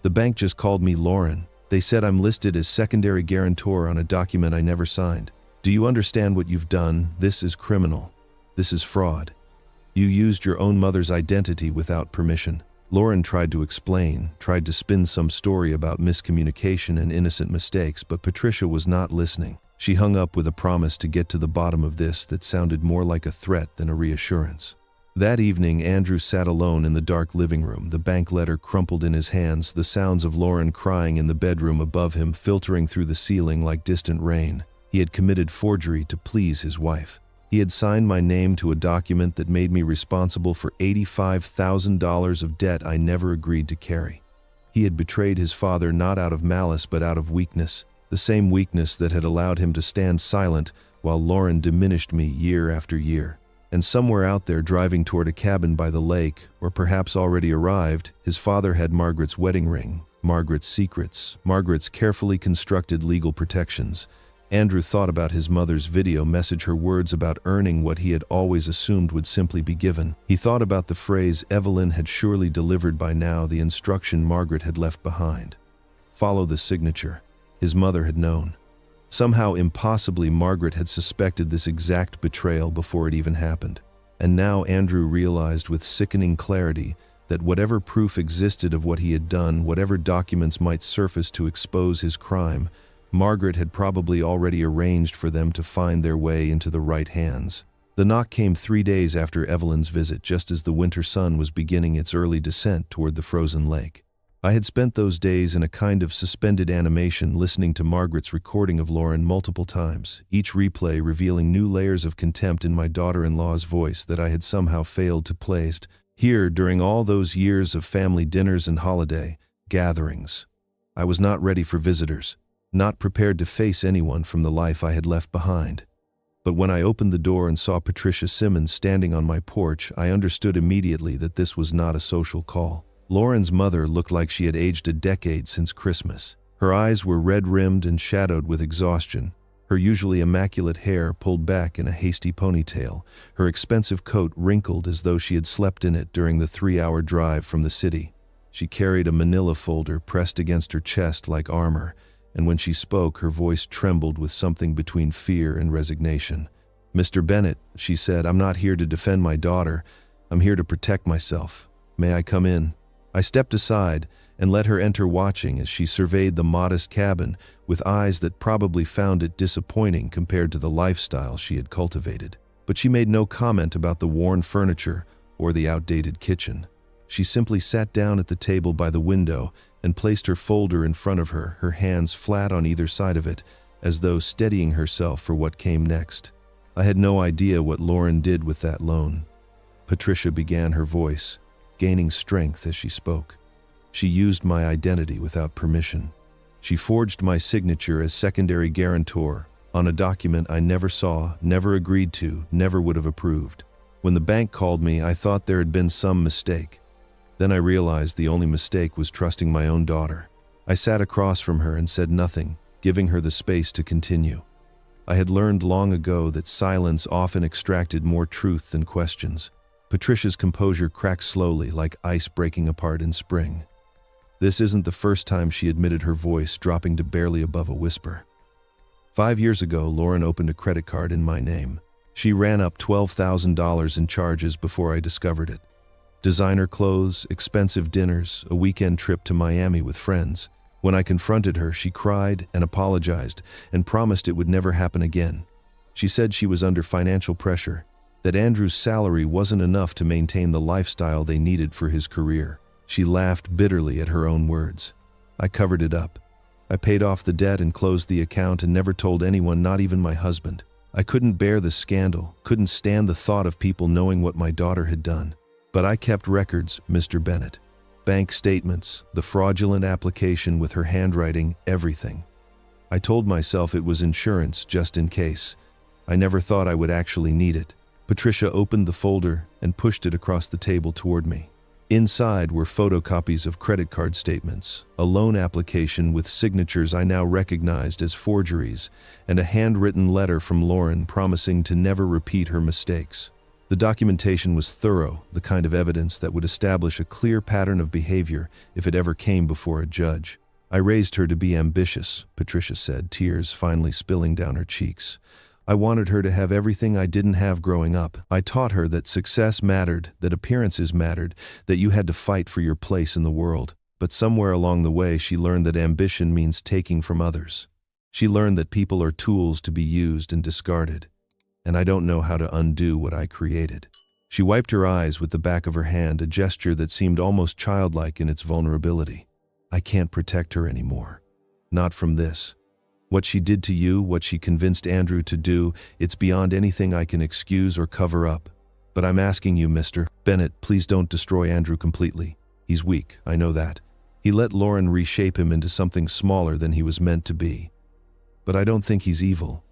"The bank just called me Lauren. They said I'm listed as secondary guarantor on a document I never signed. Do you understand what you've done? This is criminal. This is fraud. You used your own mother's identity without permission." Lauren tried to explain, tried to spin some story about miscommunication and innocent mistakes, but Patricia was not listening. She hung up with a promise to get to the bottom of this that sounded more like a threat than a reassurance. That evening, Andrew sat alone in the dark living room, the bank letter crumpled in his hands, the sounds of Lauren crying in the bedroom above him filtering through the ceiling like distant rain. He had committed forgery to please his wife. He had signed my name to a document that made me responsible for $85,000 of debt I never agreed to carry. He had betrayed his father not out of malice but out of weakness, the same weakness that had allowed him to stand silent while Lauren diminished me year after year. And somewhere out there, driving toward a cabin by the lake, or perhaps already arrived, his father had Margaret's wedding ring, Margaret's secrets, Margaret's carefully constructed legal protections. Andrew thought about his mother's video message, her words about earning what he had always assumed would simply be given. He thought about the phrase Evelyn had surely delivered by now, the instruction Margaret had left behind. Follow the signature. His mother had known. Somehow, impossibly, Margaret had suspected this exact betrayal before it even happened. And now Andrew realized with sickening clarity that whatever proof existed of what he had done, whatever documents might surface to expose his crime, Margaret had probably already arranged for them to find their way into the right hands. The knock came 3 days after Evelyn's visit, just as the winter sun was beginning its early descent toward the frozen lake. I had spent those days in a kind of suspended animation, listening to Margaret's recording of Lauren multiple times, each replay revealing new layers of contempt in my daughter-in-law's voice that I had somehow failed to place here during all those years of family dinners and holiday gatherings. I was not ready for visitors, not prepared to face anyone from the life I had left behind. But when I opened the door and saw Patricia Simmons standing on my porch, I understood immediately that this was not a social call. Lauren's mother looked like she had aged a decade since Christmas. Her eyes were red-rimmed and shadowed with exhaustion, her usually immaculate hair pulled back in a hasty ponytail, her expensive coat wrinkled as though she had slept in it during the 3-hour drive from the city. She carried a manila folder pressed against her chest like armor, and when she spoke, her voice trembled with something between fear and resignation. "Mr. Bennett," she said, "I'm not here to defend my daughter. I'm here to protect myself. May I come in?" I stepped aside and let her enter, watching as she surveyed the modest cabin with eyes that probably found it disappointing compared to the lifestyle she had cultivated. But she made no comment about the worn furniture or the outdated kitchen. She simply sat down at the table by the window and placed her folder in front of her, her hands flat on either side of it, as though steadying herself for what came next. I had no idea what Lauren did with that loan. Patricia began, her voice gaining strength as she spoke. She used my identity without permission. She forged my signature as secondary guarantor on a document I never saw, never agreed to, never would have approved. When the bank called me, I thought there had been some mistake. Then I realized the only mistake was trusting my own daughter. I sat across from her and said nothing, giving her the space to continue. I had learned long ago that silence often extracted more truth than questions. Patricia's composure cracked slowly, like ice breaking apart in spring. This isn't the first time, she admitted, her voice dropping to barely above a whisper. 5 years ago, Lauren opened a credit card in my name. She ran up $12,000 in charges before I discovered it. Designer clothes, expensive dinners, a weekend trip to Miami with friends. When I confronted her, she cried and apologized and promised it would never happen again. She said she was under financial pressure, that Andrew's salary wasn't enough to maintain the lifestyle they needed for his career. She laughed bitterly at her own words. I covered it up. I paid off the debt and closed the account and never told anyone, not even my husband. I couldn't bear the scandal, couldn't stand the thought of people knowing what my daughter had done. But I kept records, Mr. Bennett. Bank statements, the fraudulent application with her handwriting, everything. I told myself it was insurance just in case. I never thought I would actually need it. Patricia opened the folder and pushed it across the table toward me. Inside were photocopies of credit card statements, a loan application with signatures I now recognized as forgeries, and a handwritten letter from Lauren promising to never repeat her mistakes. The documentation was thorough, the kind of evidence that would establish a clear pattern of behavior if it ever came before a judge. I raised her to be ambitious, Patricia said, tears finally spilling down her cheeks. I wanted her to have everything I didn't have growing up. I taught her that success mattered, that appearances mattered, that you had to fight for your place in the world. But somewhere along the way, she learned that ambition means taking from others. She learned that people are tools to be used and discarded. And I don't know how to undo what I created. She wiped her eyes with the back of her hand, a gesture that seemed almost childlike in its vulnerability. I can't protect her anymore. Not from this. What she did to you, what she convinced Andrew to do, it's beyond anything I can excuse or cover up. But I'm asking you, Mr. Bennett, please don't destroy Andrew completely. He's weak, I know that. He let Lauren reshape him into something smaller than he was meant to be. But I don't think he's evil.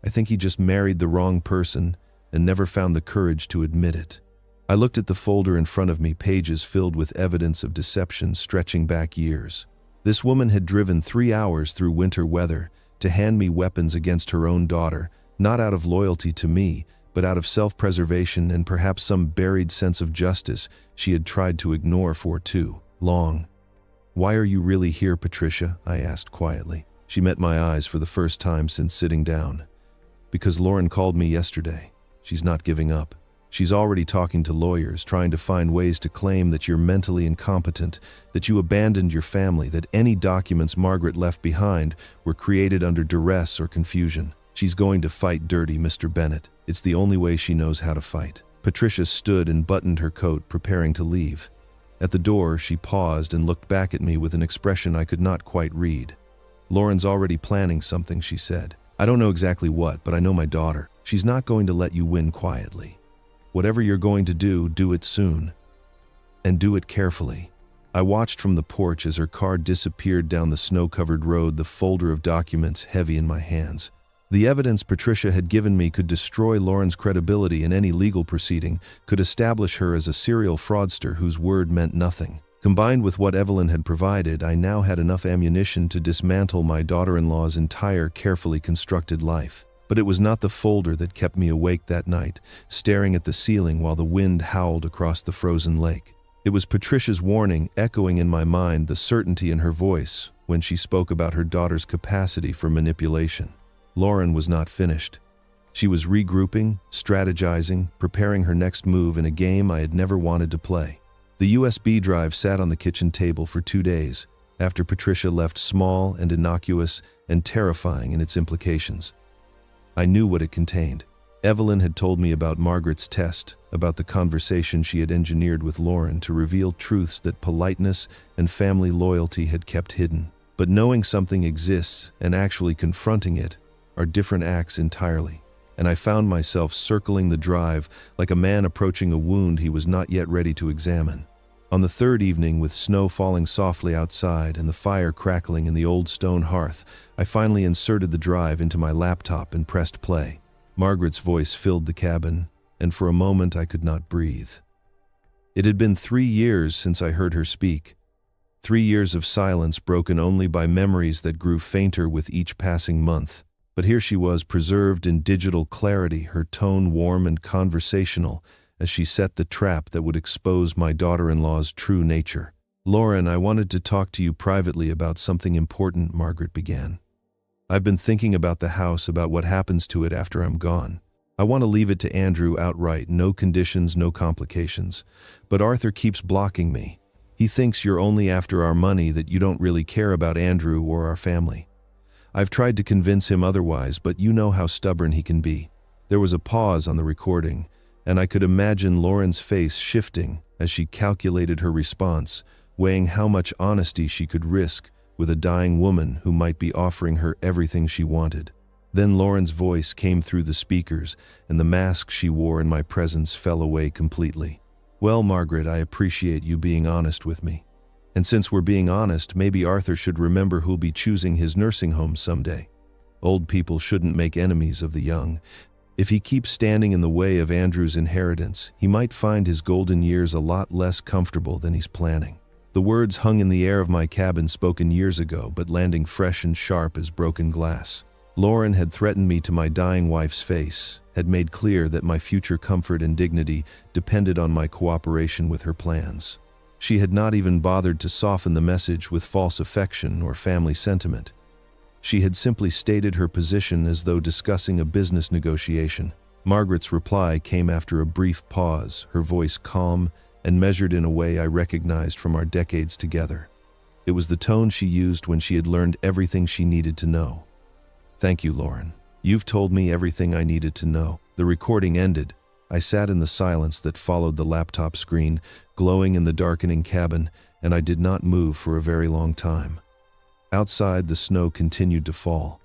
I think he just married the wrong person and never found the courage to admit it. I looked at the folder in front of me, pages filled with evidence of deception stretching back years. This woman had driven 3 hours through winter weather to hand me weapons against her own daughter, not out of loyalty to me, but out of self-preservation and perhaps some buried sense of justice she had tried to ignore for too long. "Why are you really here, Patricia?" I asked quietly. She met my eyes for the first time since sitting down. "Because Lauren called me yesterday. She's not giving up. She's already talking to lawyers, trying to find ways to claim that you're mentally incompetent, that you abandoned your family, that any documents Margaret left behind were created under duress or confusion. She's going to fight dirty, Mr. Bennett. It's the only way she knows how to fight." Patricia stood and buttoned her coat, preparing to leave. At the door, she paused and looked back at me with an expression I could not quite read. "Lauren's already planning something," she said. "I don't know exactly what, but I know my daughter. She's not going to let you win quietly. Whatever you're going to do it soon. And do it carefully." I watched from the porch as her car disappeared down the snow-covered road, the folder of documents heavy in my hands. The evidence Patricia had given me could destroy Lauren's credibility in any legal proceeding, could establish her as a serial fraudster whose word meant nothing. Combined with what Evelyn had provided, I now had enough ammunition to dismantle my daughter-in-law's entire carefully constructed life. But it was not the folder that kept me awake that night, staring at the ceiling while the wind howled across the frozen lake. It was Patricia's warning echoing in my mind, the certainty in her voice when she spoke about her daughter's capacity for manipulation. Lauren was not finished. She was regrouping, strategizing, preparing her next move in a game I had never wanted to play. The USB drive sat on the kitchen table for 2 days, after Patricia left, small and innocuous and terrifying in its implications. I knew what it contained. Evelyn had told me about Margaret's test, about the conversation she had engineered with Lauren to reveal truths that politeness and family loyalty had kept hidden. But knowing something exists and actually confronting it are different acts entirely, and I found myself circling the drive like a man approaching a wound he was not yet ready to examine. On the third evening, with snow falling softly outside and the fire crackling in the old stone hearth, I finally inserted the drive into my laptop and pressed play. Margaret's voice filled the cabin, and for a moment I could not breathe. It had been 3 years since I heard her speak. 3 years of silence broken only by memories that grew fainter with each passing month. But here she was, preserved in digital clarity, her tone warm and conversational, as she set the trap that would expose my daughter-in-law's true nature. "Lauren, I wanted to talk to you privately about something important," Margaret began. "I've been thinking about the house, about what happens to it after I'm gone. I want to leave it to Andrew outright, no conditions, no complications. But Arthur keeps blocking me. He thinks you're only after our money, that you don't really care about Andrew or our family. I've tried to convince him otherwise, but you know how stubborn he can be." There was a pause on the recording, and I could imagine Lauren's face shifting as she calculated her response, weighing how much honesty she could risk with a dying woman who might be offering her everything she wanted. Then Lauren's voice came through the speakers, and the mask she wore in my presence fell away completely. "Well, Margaret, I appreciate you being honest with me. And since we're being honest, maybe Arthur should remember who'll be choosing his nursing home someday. Old people shouldn't make enemies of the young. If he keeps standing in the way of Andrew's inheritance, he might find his golden years a lot less comfortable than he's planning." The words hung in the air of my cabin, spoken years ago, but landing fresh and sharp as broken glass. Lauren had threatened me to my dying wife's face, had made clear that my future comfort and dignity depended on my cooperation with her plans. She had not even bothered to soften the message with false affection or family sentiment. She had simply stated her position as though discussing a business negotiation. Margaret's reply came after a brief pause, her voice calm and measured in a way I recognized from our decades together. It was the tone she used when she had learned everything she needed to know. "Thank you, Lauren. You've told me everything I needed to know." The recording ended. I sat in the silence that followed the laptop screen, glowing in the darkening cabin, and I did not move for a very long time. Outside, the snow continued to fall.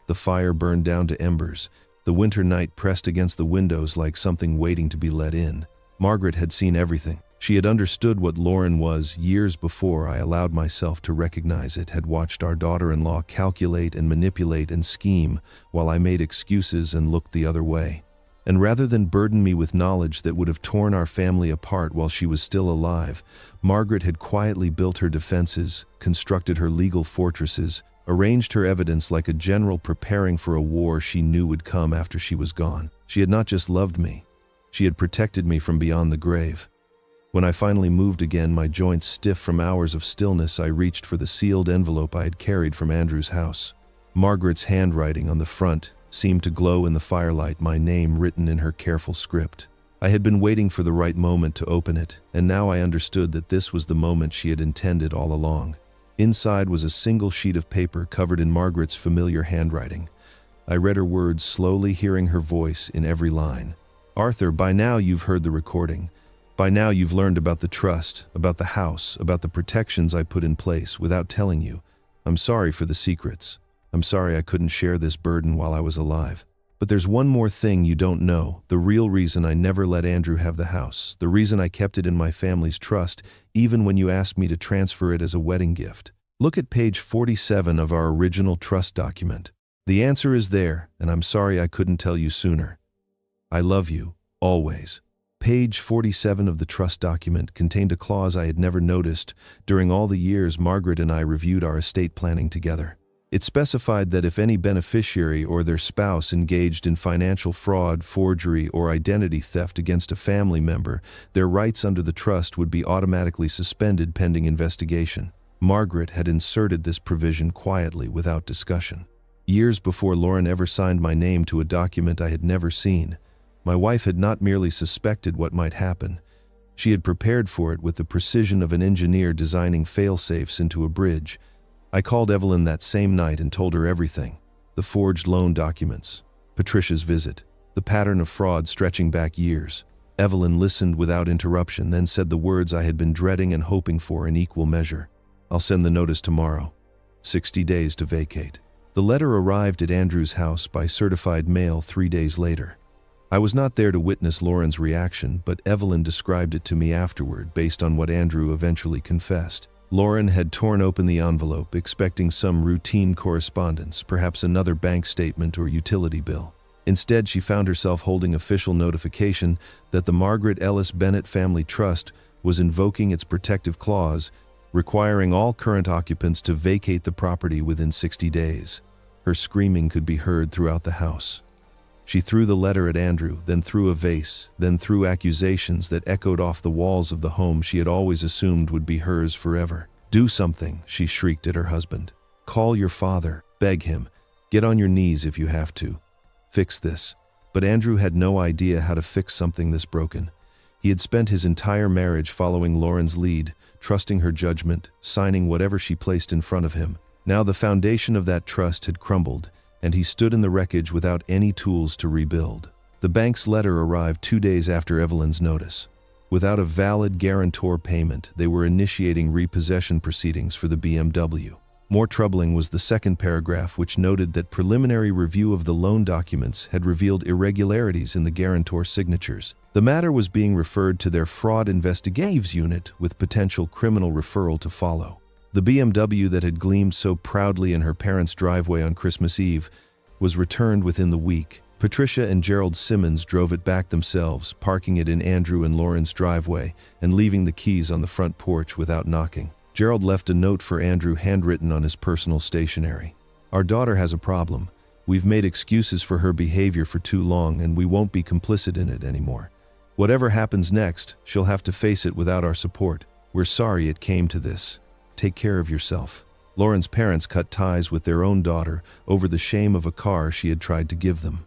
The fire burned down to embers. The winter night pressed against the windows like something waiting to be let in. Margaret had seen everything. She had understood what Lauren was years before I allowed myself to recognize it, had watched our daughter-in-law calculate and manipulate and scheme while I made excuses and looked the other way. And rather than burden me with knowledge that would have torn our family apart while she was still alive, Margaret had quietly built her defenses, constructed her legal fortresses, arranged her evidence like a general preparing for a war she knew would come after she was gone. She had not just loved me, she had protected me from beyond the grave. When I finally moved again, my joints stiff from hours of stillness, I reached for the sealed envelope I had carried from Andrew's house. Margaret's handwriting on the front seemed to glow in the firelight, my name written in her careful script. I had been waiting for the right moment to open it, and now I understood that this was the moment she had intended all along. Inside was a single sheet of paper covered in Margaret's familiar handwriting. I read her words slowly, hearing her voice in every line. "Arthur, by now you've heard the recording. By now you've learned about the trust, about the house, about the protections I put in place without telling you. I'm sorry for the secrets. I'm sorry I couldn't share this burden while I was alive. But there's one more thing you don't know, the real reason I never let Andrew have the house, the reason I kept it in my family's trust, even when you asked me to transfer it as a wedding gift. Look at page 47 of our original trust document. The answer is there, and I'm sorry I couldn't tell you sooner. I love you, always." Page 47 of the trust document contained a clause I had never noticed during all the years Margaret and I reviewed our estate planning together. It specified that if any beneficiary or their spouse engaged in financial fraud, forgery, or identity theft against a family member, their rights under the trust would be automatically suspended pending investigation. Margaret had inserted this provision quietly without discussion. Years before Lauren ever signed my name to a document I had never seen, my wife had not merely suspected what might happen, She had prepared for it with the precision of an engineer designing fail-safes into a bridge. I called Evelyn that same night and told her everything. The forged loan documents, Patricia's visit, the pattern of fraud stretching back years. Evelyn listened without interruption, then said the words I had been dreading and hoping for in equal measure. "I'll send the notice tomorrow. 60 days to vacate." The letter arrived at Andrew's house by certified mail 3 days later. I was not there to witness Lauren's reaction, but Evelyn described it to me afterward based on what Andrew eventually confessed. Lauren had torn open the envelope, expecting some routine correspondence, perhaps another bank statement or utility bill. Instead, she found herself holding official notification that the Margaret Ellis Bennett Family Trust was invoking its protective clause, requiring all current occupants to vacate the property within 60 days. Her screaming could be heard throughout the house. She threw the letter at Andrew, then threw a vase, then threw accusations that echoed off the walls of the home she had always assumed would be hers forever. "Do something," she shrieked at her husband. "Call your father, beg him, get on your knees if you have to. Fix this." But Andrew had no idea how to fix something this broken. He had spent his entire marriage following Lauren's lead, trusting her judgment, signing whatever she placed in front of him. Now the foundation of that trust had crumbled, and he stood in the wreckage without any tools to rebuild. The bank's letter arrived 2 days after Evelyn's notice. Without a valid guarantor payment, they were initiating repossession proceedings for the BMW. More troubling was the second paragraph, which noted that preliminary review of the loan documents had revealed irregularities in the guarantor signatures. The matter was being referred to their fraud investigations unit, with potential criminal referral to follow. The BMW that had gleamed so proudly in her parents' driveway on Christmas Eve was returned within the week. Patricia and Gerald Simmons drove it back themselves, parking it in Andrew and Lauren's driveway and leaving the keys on the front porch without knocking. Gerald left a note for Andrew handwritten on his personal stationery. "Our daughter has a problem. We've made excuses for her behavior for too long, and we won't be complicit in it anymore. Whatever happens next, she'll have to face it without our support. We're sorry it came to this. Take care of yourself." Lauren's parents cut ties with their own daughter over the shame of a car she had tried to give them.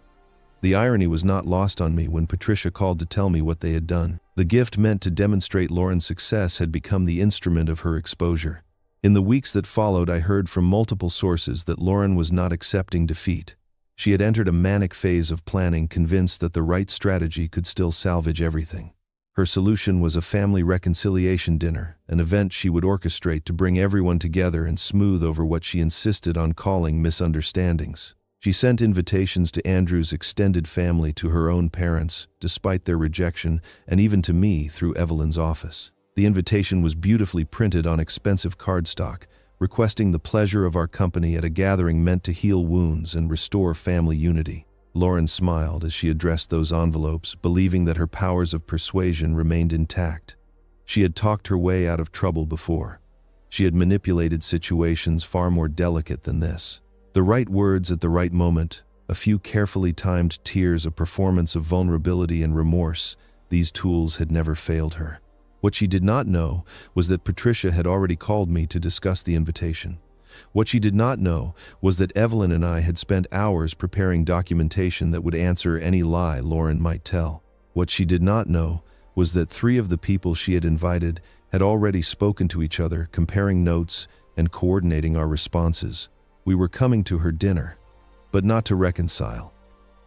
The irony was not lost on me when Patricia called to tell me what they had done. The gift meant to demonstrate Lauren's success had become the instrument of her exposure. In the weeks that followed, I heard from multiple sources that Lauren was not accepting defeat. She had entered a manic phase of planning, convinced that the right strategy could still salvage everything. Her solution was a family reconciliation dinner, an event she would orchestrate to bring everyone together and smooth over what she insisted on calling misunderstandings. She sent invitations to Andrew's extended family, to her own parents, despite their rejection, and even to me through Evelyn's office. The invitation was beautifully printed on expensive cardstock, requesting the pleasure of our company at a gathering meant to heal wounds and restore family unity. Lauren smiled as she addressed those envelopes, believing that her powers of persuasion remained intact. She had talked her way out of trouble before. She had manipulated situations far more delicate than this. The right words at the right moment, a few carefully timed tears, a performance of vulnerability and remorse, these tools had never failed her. What she did not know was that Patricia had already called me to discuss the invitation. What she did not know was that Evelyn and I had spent hours preparing documentation that would answer any lie Lauren might tell. What she did not know was that 3 of the people she had invited had already spoken to each other, comparing notes and coordinating our responses. We were coming to her dinner, but not to reconcile.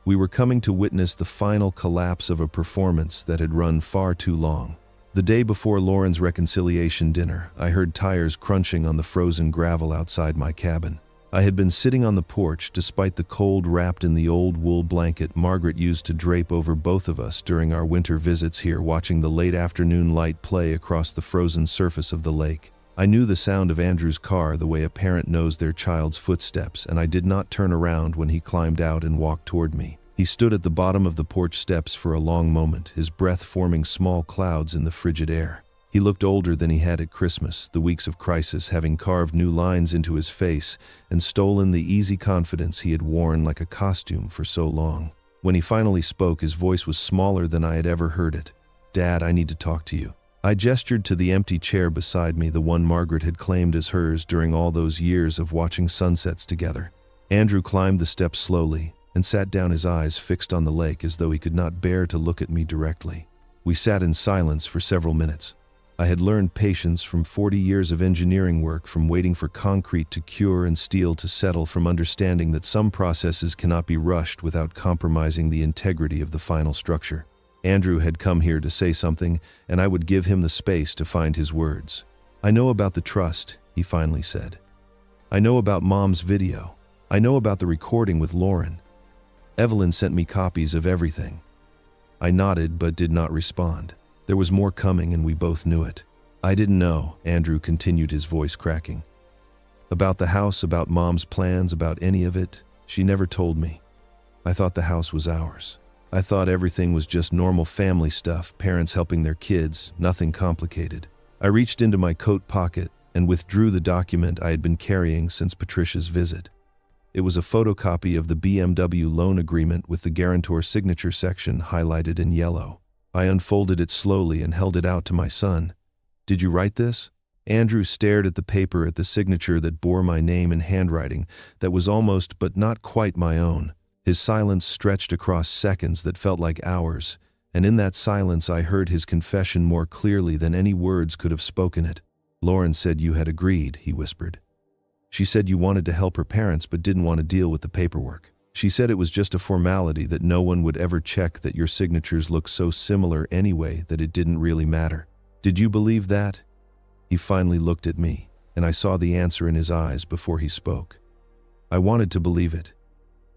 We were coming to witness the final collapse of a performance that had run far too long. The day before Lauren's reconciliation dinner, I heard tires crunching on the frozen gravel outside my cabin. I had been sitting on the porch, despite the cold, wrapped in the old wool blanket Margaret used to drape over both of us during our winter visits here, watching the late afternoon light play across the frozen surface of the lake. I knew the sound of Andrew's car the way a parent knows their child's footsteps, and I did not turn around when he climbed out and walked toward me. He stood at the bottom of the porch steps for a long moment, his breath forming small clouds in the frigid air. He looked older than he had at Christmas, the weeks of crisis having carved new lines into his face and stolen the easy confidence he had worn like a costume for so long. When he finally spoke, his voice was smaller than I had ever heard it. "Dad, I need to talk to you." I gestured to the empty chair beside me, the one Margaret had claimed as hers during all those years of watching sunsets together. Andrew climbed the steps slowly and sat down, his eyes fixed on the lake as though he could not bear to look at me directly. We sat in silence for several minutes. I had learned patience from 40 years of engineering work, from waiting for concrete to cure and steel to settle, from understanding that some processes cannot be rushed without compromising the integrity of the final structure. Andrew had come here to say something, and I would give him the space to find his words. "I know about the trust," he finally said. "I know about Mom's video. I know about the recording with Lauren. Evelyn sent me copies of everything." I nodded but did not respond. There was more coming, and we both knew it. "I didn't know," Andrew continued, his voice cracking. "About the house, about Mom's plans, about any of it. She never told me. I thought the house was ours. I thought everything was just normal family stuff, parents helping their kids, nothing complicated." I reached into my coat pocket and withdrew the document I had been carrying since Patricia's visit. It was a photocopy of the BMW loan agreement with the guarantor signature section highlighted in yellow. I unfolded it slowly and held it out to my son. "Did you write this?" Andrew stared at the paper, at the signature that bore my name in handwriting that was almost but not quite my own. His silence stretched across seconds that felt like hours, and in that silence I heard his confession more clearly than any words could have spoken it. "Lauren said you had agreed," he whispered. "She said you wanted to help her parents but didn't want to deal with the paperwork. She said it was just a formality, that no one would ever check, that your signatures look so similar anyway that it didn't really matter. Did you believe that?" He finally looked at me, and I saw the answer in his eyes before he spoke. I wanted to believe it.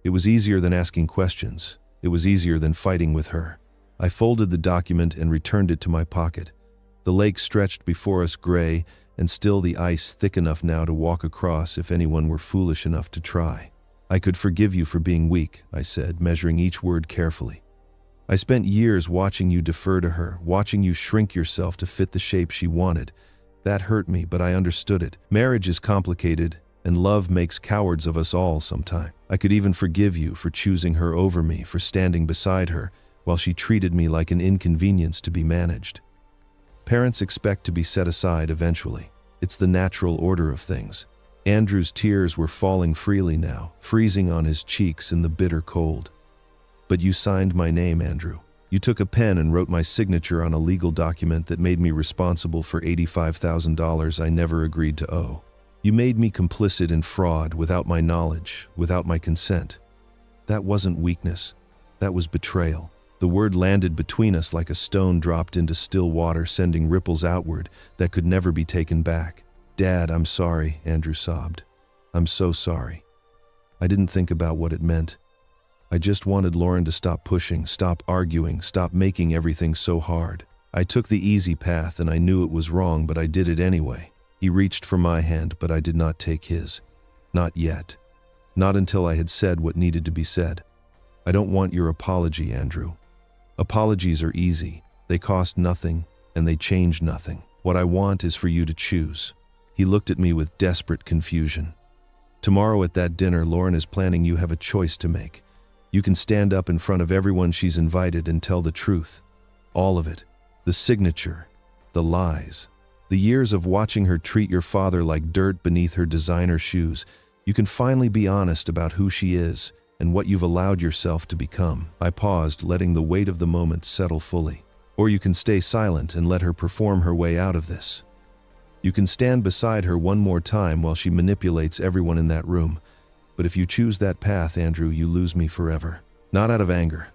It was easier than asking questions. It was easier than fighting with her. I folded the document and returned it to my pocket. The lake stretched before us, gray, and still, the ice thick enough now to walk across if anyone were foolish enough to try. "I could forgive you for being weak," I said, measuring each word carefully. "I spent years watching you defer to her, watching you shrink yourself to fit the shape she wanted. That hurt me, but I understood it. Marriage is complicated, and love makes cowards of us all sometime. I could even forgive you for choosing her over me, for standing beside her while she treated me like an inconvenience to be managed. Parents expect to be set aside eventually. It's the natural order of things." Andrew's tears were falling freely now, freezing on his cheeks in the bitter cold. "But you signed my name, Andrew. You took a pen and wrote my signature on a legal document that made me responsible for $85,000 I never agreed to owe. You made me complicit in fraud without my knowledge, without my consent. That wasn't weakness. That was betrayal." The word landed between us like a stone dropped into still water, sending ripples outward that could never be taken back. "Dad, I'm sorry," Andrew sobbed. "I'm so sorry. I didn't think about what it meant. I just wanted Lauren to stop pushing, stop arguing, stop making everything so hard. I took the easy path, and I knew it was wrong, but I did it anyway." He reached for my hand, but I did not take his. Not yet. Not until I had said what needed to be said. "I don't want your apology, Andrew. Apologies are easy. They cost nothing, and they change nothing. What I want is for you to choose." He looked at me with desperate confusion. "Tomorrow at that dinner Lauren is planning, you have a choice to make. You can stand up in front of everyone she's invited and tell the truth. All of it. The signature. The lies. The years of watching her treat your father like dirt beneath her designer shoes. You can finally be honest about who she is and what you've allowed yourself to become." I paused, letting the weight of the moment settle fully. "Or you can stay silent and let her perform her way out of this. You can stand beside her one more time while she manipulates everyone in that room. But if you choose that path, Andrew, you lose me forever. Not out of anger.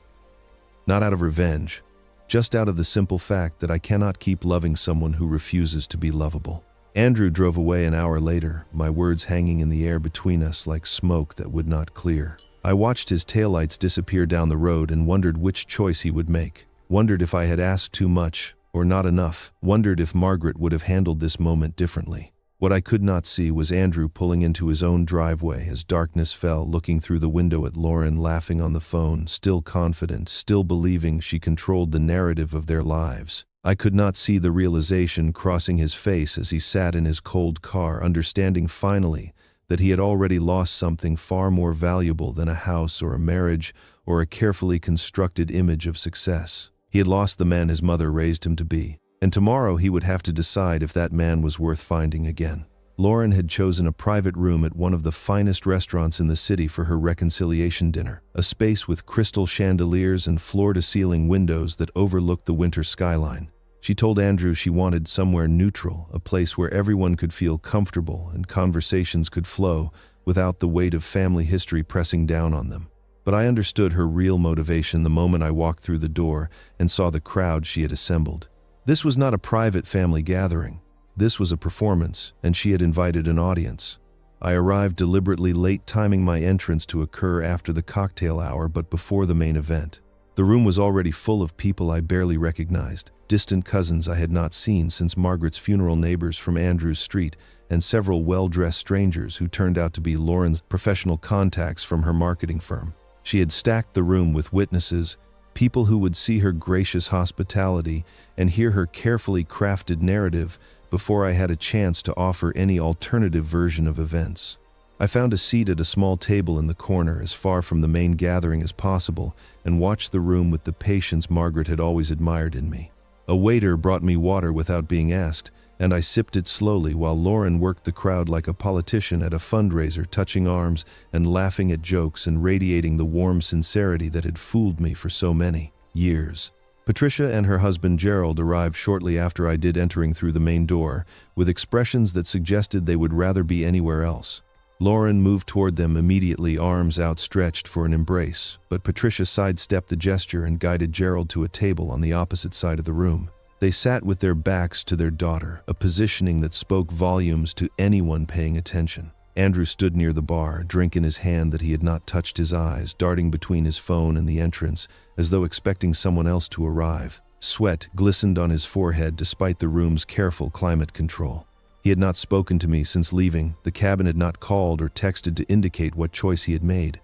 Not out of revenge. Just out of the simple fact that I cannot keep loving someone who refuses to be lovable." Andrew drove away an hour later, my words hanging in the air between us like smoke that would not clear. I watched his taillights disappear down the road and wondered which choice he would make. Wondered if I had asked too much or not enough. Wondered if Margaret would have handled this moment differently. What I could not see was Andrew pulling into his own driveway as darkness fell, looking through the window at Lauren laughing on the phone, still confident, still believing she controlled the narrative of their lives. I could not see the realization crossing his face as he sat in his cold car, understanding finally that he had already lost something far more valuable than a house or a marriage or a carefully constructed image of success. He had lost the man his mother raised him to be, and tomorrow he would have to decide if that man was worth finding again. Lauren had chosen a private room at one of the finest restaurants in the city for her reconciliation dinner, a space with crystal chandeliers and floor-to-ceiling windows that overlooked the winter skyline. She told Andrew she wanted somewhere neutral, a place where everyone could feel comfortable and conversations could flow without the weight of family history pressing down on them. But I understood her real motivation the moment I walked through the door and saw the crowd she had assembled. This was not a private family gathering. This was a performance, and she had invited an audience. I arrived deliberately late, timing my entrance to occur after the cocktail hour but before the main event. The room was already full of people I barely recognized, distant cousins I had not seen since Margaret's funeral, neighbors from Andrew's street, and several well-dressed strangers who turned out to be Lauren's professional contacts from her marketing firm. She had stacked the room with witnesses, people who would see her gracious hospitality and hear her carefully crafted narrative before I had a chance to offer any alternative version of events. I found a seat at a small table in the corner, as far from the main gathering as possible, and watched the room with the patience Margaret had always admired in me. A waiter brought me water without being asked, and I sipped it slowly while Lauren worked the crowd like a politician at a fundraiser, touching arms and laughing at jokes and radiating the warm sincerity that had fooled me for so many years. Patricia and her husband Gerald arrived shortly after I did, entering through the main door, with expressions that suggested they would rather be anywhere else. Lauren moved toward them immediately, arms outstretched for an embrace, but Patricia sidestepped the gesture and guided Gerald to a table on the opposite side of the room. They sat with their backs to their daughter, a positioning that spoke volumes to anyone paying attention. Andrew stood near the bar, drink in his hand that he had not touched, his eyes darting between his phone and the entrance, as though expecting someone else to arrive. Sweat glistened on his forehead despite the room's careful climate control. He had not spoken to me since leaving. The cabin had not called or texted to indicate what choice he had made.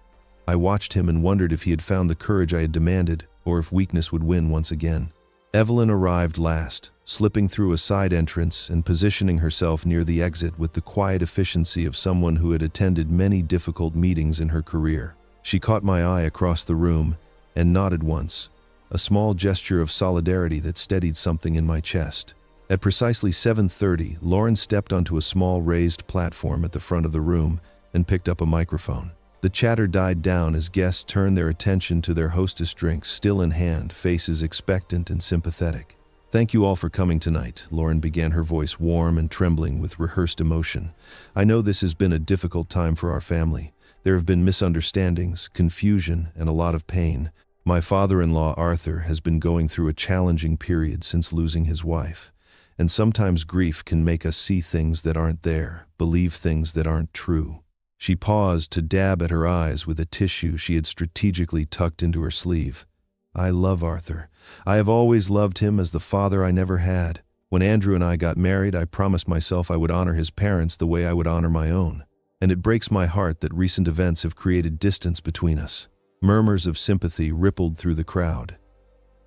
I watched him and wondered if he had found the courage I had demanded, or if weakness would win once again. Evelyn arrived last, slipping through a side entrance and positioning herself near the exit with the quiet efficiency of someone who had attended many difficult meetings in her career. She caught my eye across the room and nodded once, a small gesture of solidarity that steadied something in my chest. At precisely 7:30, Lauren stepped onto a small raised platform at the front of the room and picked up a microphone. The chatter died down as guests turned their attention to their hostess drinks still in hand, faces expectant and sympathetic. "Thank you all for coming tonight," Lauren began, her voice warm and trembling with rehearsed emotion. "I know this has been a difficult time for our family. There have been misunderstandings, confusion, and a lot of pain. My father-in-law, Arthur, has been going through a challenging period since losing his wife. And sometimes grief can make us see things that aren't there, believe things that aren't true." She paused to dab at her eyes with a tissue she had strategically tucked into her sleeve. "I love Arthur. I have always loved him as the father I never had. When Andrew and I got married, I promised myself I would honor his parents the way I would honor my own. And it breaks my heart that recent events have created distance between us." Murmurs of sympathy rippled through the crowd.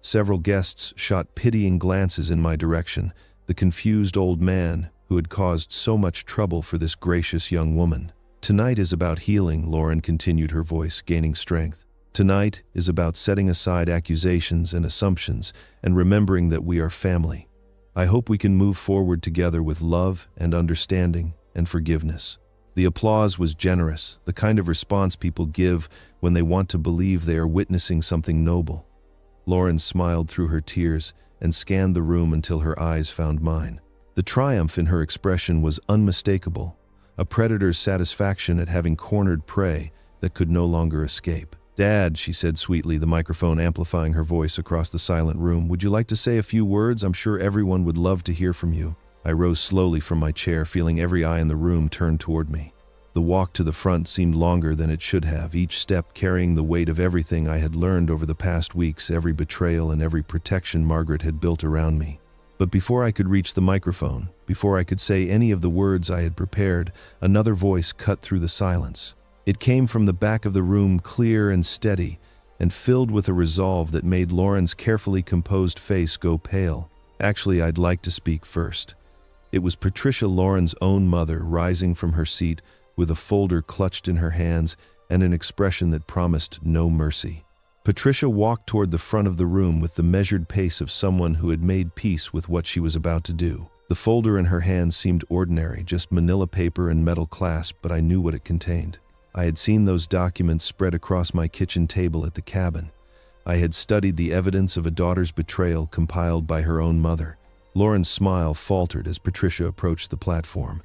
Several guests shot pitying glances in my direction, the confused old man who had caused so much trouble for this gracious young woman. "Tonight is about healing," Lauren continued, her voice gaining strength. "Tonight is about setting aside accusations and assumptions and remembering that we are family. I hope we can move forward together with love and understanding and forgiveness." The applause was generous, the kind of response people give when they want to believe they are witnessing something noble. Lauren smiled through her tears and scanned the room until her eyes found mine. The triumph in her expression was unmistakable, a predator's satisfaction at having cornered prey that could no longer escape. "Dad," she said sweetly, the microphone amplifying her voice across the silent room, "would you like to say a few words? I'm sure everyone would love to hear from you." I rose slowly from my chair, feeling every eye in the room turned toward me. The walk to the front seemed longer than it should have, each step carrying the weight of everything I had learned over the past weeks, every betrayal and every protection Margaret had built around me. But before I could reach the microphone, before I could say any of the words I had prepared, another voice cut through the silence. It came from the back of the room, clear and steady, and filled with a resolve that made Lauren's carefully composed face go pale. "Actually, I'd like to speak first." It was Patricia, Lauren's own mother, rising from her seat with a folder clutched in her hands and an expression that promised no mercy. Patricia walked toward the front of the room with the measured pace of someone who had made peace with what she was about to do. The folder in her hand seemed ordinary, just manila paper and metal clasp, but I knew what it contained. I had seen those documents spread across my kitchen table at the cabin. I had studied the evidence of a daughter's betrayal compiled by her own mother. Lauren's smile faltered as Patricia approached the platform.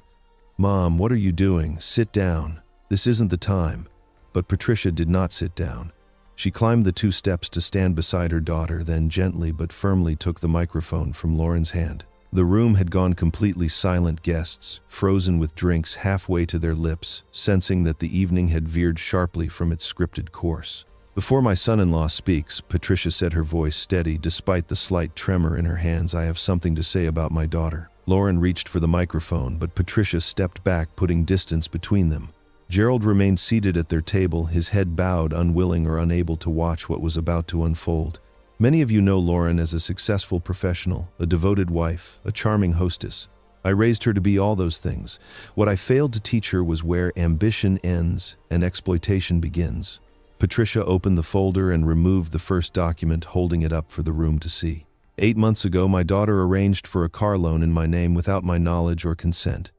"Mom, what are you doing? Sit down. This isn't the time." But Patricia did not sit down. She climbed the 2 steps to stand beside her daughter, then gently but firmly took the microphone from Lauren's hand. The room had gone completely silent, guests, frozen with drinks halfway to their lips, sensing that the evening had veered sharply from its scripted course. "Before my son-in-law speaks," Patricia said, her voice steady despite the slight tremor in her hands, "I have something to say about my daughter." Lauren reached for the microphone, but Patricia stepped back, putting distance between them. Gerald remained seated at their table, his head bowed, unwilling or unable to watch what was about to unfold. Many of you know Lauren as a successful professional, a devoted wife, a charming hostess. I raised her to be all those things. What I failed to teach her was where ambition ends and exploitation begins. Patricia opened the folder and removed the first document, holding it up for the room to see. 8 months ago, my daughter arranged for a car loan in my name without my knowledge or consent.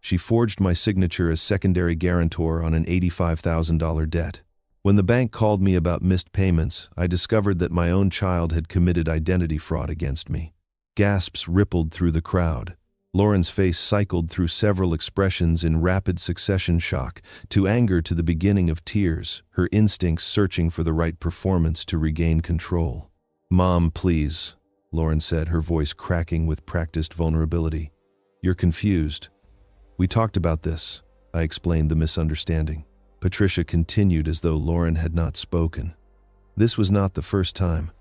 She forged my signature as secondary guarantor on an $85,000 debt. When the bank called me about missed payments, I discovered that my own child had committed identity fraud against me. Gasps rippled through the crowd. Lauren's face cycled through several expressions in rapid succession, shock to anger to the beginning of tears, her instincts searching for the right performance to regain control. "Mom, please," Lauren said, her voice cracking with practiced vulnerability. "You're confused. We talked about this," I explained the misunderstanding. Patricia continued as though Lauren had not spoken. "This was not the first time.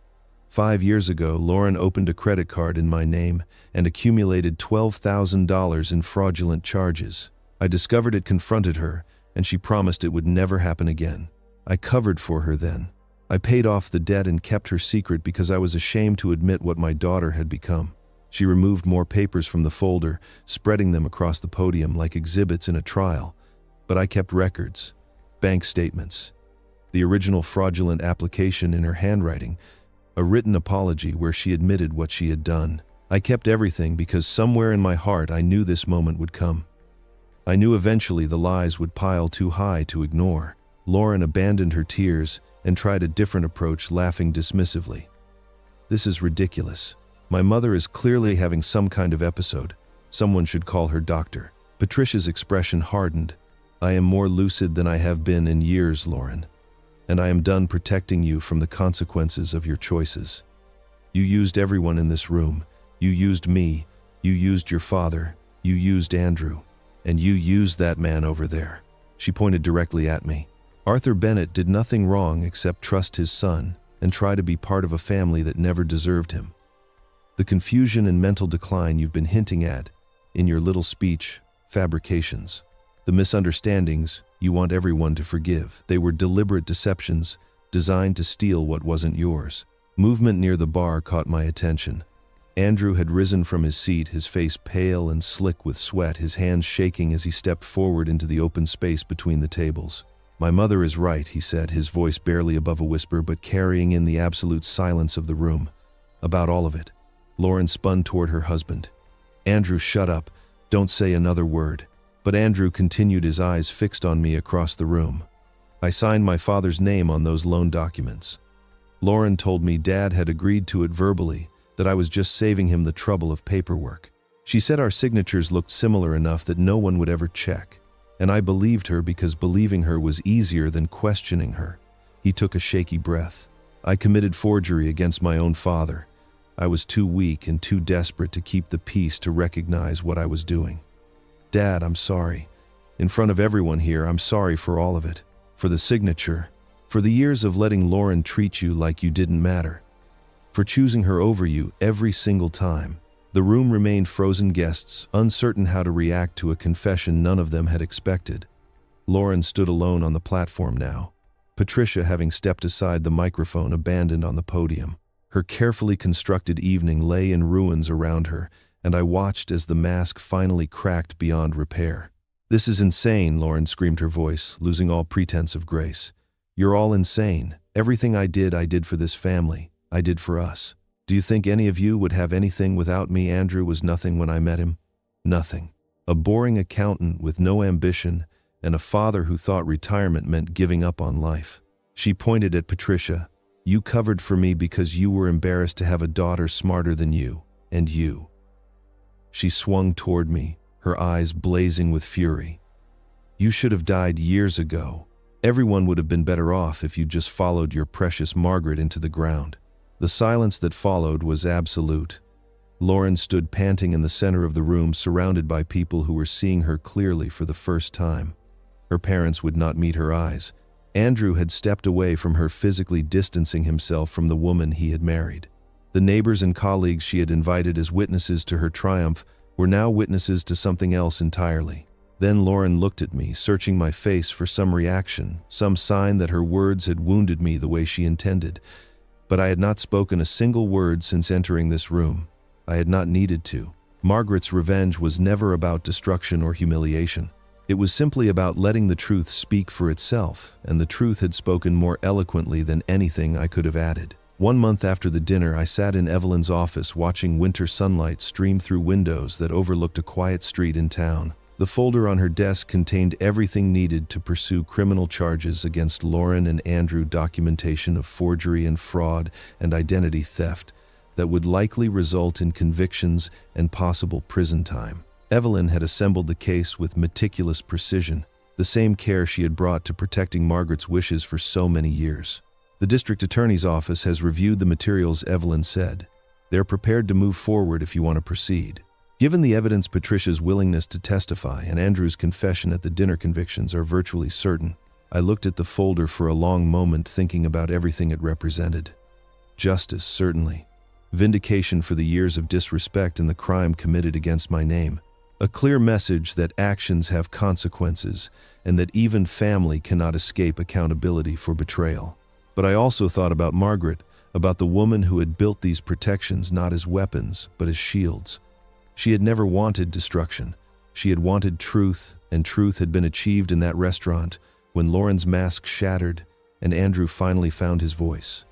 5 years ago, Lauren opened a credit card in my name and accumulated $12,000 in fraudulent charges. I discovered it, confronted her, and she promised it would never happen again. I covered for her then. I paid off the debt and kept her secret because I was ashamed to admit what my daughter had become." She removed more papers from the folder, spreading them across the podium like exhibits in a trial. "But I kept records, bank statements, the original fraudulent application in her handwriting, a written apology where she admitted what she had done. I kept everything because somewhere in my heart I knew this moment would come. I knew eventually the lies would pile too high to ignore." Lauren abandoned her tears and tried a different approach, laughing dismissively. "This is ridiculous. My mother is clearly having some kind of episode. Someone should call her doctor." Patricia's expression hardened. "I am more lucid than I have been in years, Lauren, and I am done protecting you from the consequences of your choices. You used everyone in this room. You used me. You used your father. You used Andrew. And you used that man over there." She pointed directly at me. "Arthur Bennett did nothing wrong except trust his son and try to be part of a family that never deserved him. The confusion and mental decline you've been hinting at in your little speech, fabrications. The misunderstandings you want everyone to forgive. They were deliberate deceptions designed to steal what wasn't yours." Movement near the bar caught my attention. Andrew had risen from his seat, his face pale and slick with sweat, his hands shaking as he stepped forward into the open space between the tables. "My mother is right," he said, his voice barely above a whisper but carrying in the absolute silence of the room. "About all of it." Lauren spun toward her husband. "Andrew, shut up. Don't say another word." But Andrew continued, his eyes fixed on me across the room. "I signed my father's name on those loan documents. Lauren told me Dad had agreed to it verbally, that I was just saving him the trouble of paperwork. She said our signatures looked similar enough that no one would ever check. And I believed her because believing her was easier than questioning her." He took a shaky breath. "I committed forgery against my own father. I was too weak and too desperate to keep the peace to recognize what I was doing. Dad, I'm sorry. In front of everyone here, I'm sorry for all of it. For the signature. For the years of letting Lauren treat you like you didn't matter. For choosing her over you every single time." The room remained frozen, guests, uncertain how to react to a confession none of them had expected. Lauren stood alone on the platform now. Patricia, having stepped aside, the microphone abandoned on the podium. Her carefully constructed evening lay in ruins around her, and I watched as the mask finally cracked beyond repair. "This is insane," Lauren screamed, her voice losing all pretense of grace. "You're all insane. Everything I did for this family. I did for us. Do you think any of you would have anything without me? Andrew was nothing when I met him. Nothing. A boring accountant with no ambition and a father who thought retirement meant giving up on life. She pointed at Patricia. You covered for me because you were embarrassed to have a daughter smarter than you, and you. She swung toward me, her eyes blazing with fury. You should have died years ago. Everyone would have been better off if you just followed your precious Margaret into the ground. The silence that followed was absolute. Lauren stood panting in the center of the room, surrounded by people who were seeing her clearly for the first time. Her parents would not meet her eyes. Andrew had stepped away from her, physically distancing himself from the woman he had married. The neighbors and colleagues she had invited as witnesses to her triumph were now witnesses to something else entirely. Then Lauren looked at me, searching my face for some reaction, some sign that her words had wounded me the way she intended. But I had not spoken a single word since entering this room. I had not needed to. Margaret's revenge was never about destruction or humiliation. It was simply about letting the truth speak for itself, and the truth had spoken more eloquently than anything I could have added. 1 month after the dinner, I sat in Evelyn's office watching winter sunlight stream through windows that overlooked a quiet street in town. The folder on her desk contained everything needed to pursue criminal charges against Lauren and Andrew, documentation of forgery and fraud and identity theft that would likely result in convictions and possible prison time. Evelyn had assembled the case with meticulous precision, the same care she had brought to protecting Margaret's wishes for so many years. The district attorney's office has reviewed the materials, Evelyn said. They're prepared to move forward if you want to proceed. Given the evidence, Patricia's willingness to testify and Andrew's confession at the dinner convictions are virtually certain. I looked at the folder for a long moment, thinking about everything it represented. Justice, certainly. Vindication for the years of disrespect and the crime committed against my name. A clear message that actions have consequences and that even family cannot escape accountability for betrayal. But I also thought about Margaret, about the woman who had built these protections not as weapons, but as shields. She had never wanted destruction. She had wanted truth, and truth had been achieved in that restaurant when Lauren's mask shattered and Andrew finally found his voice.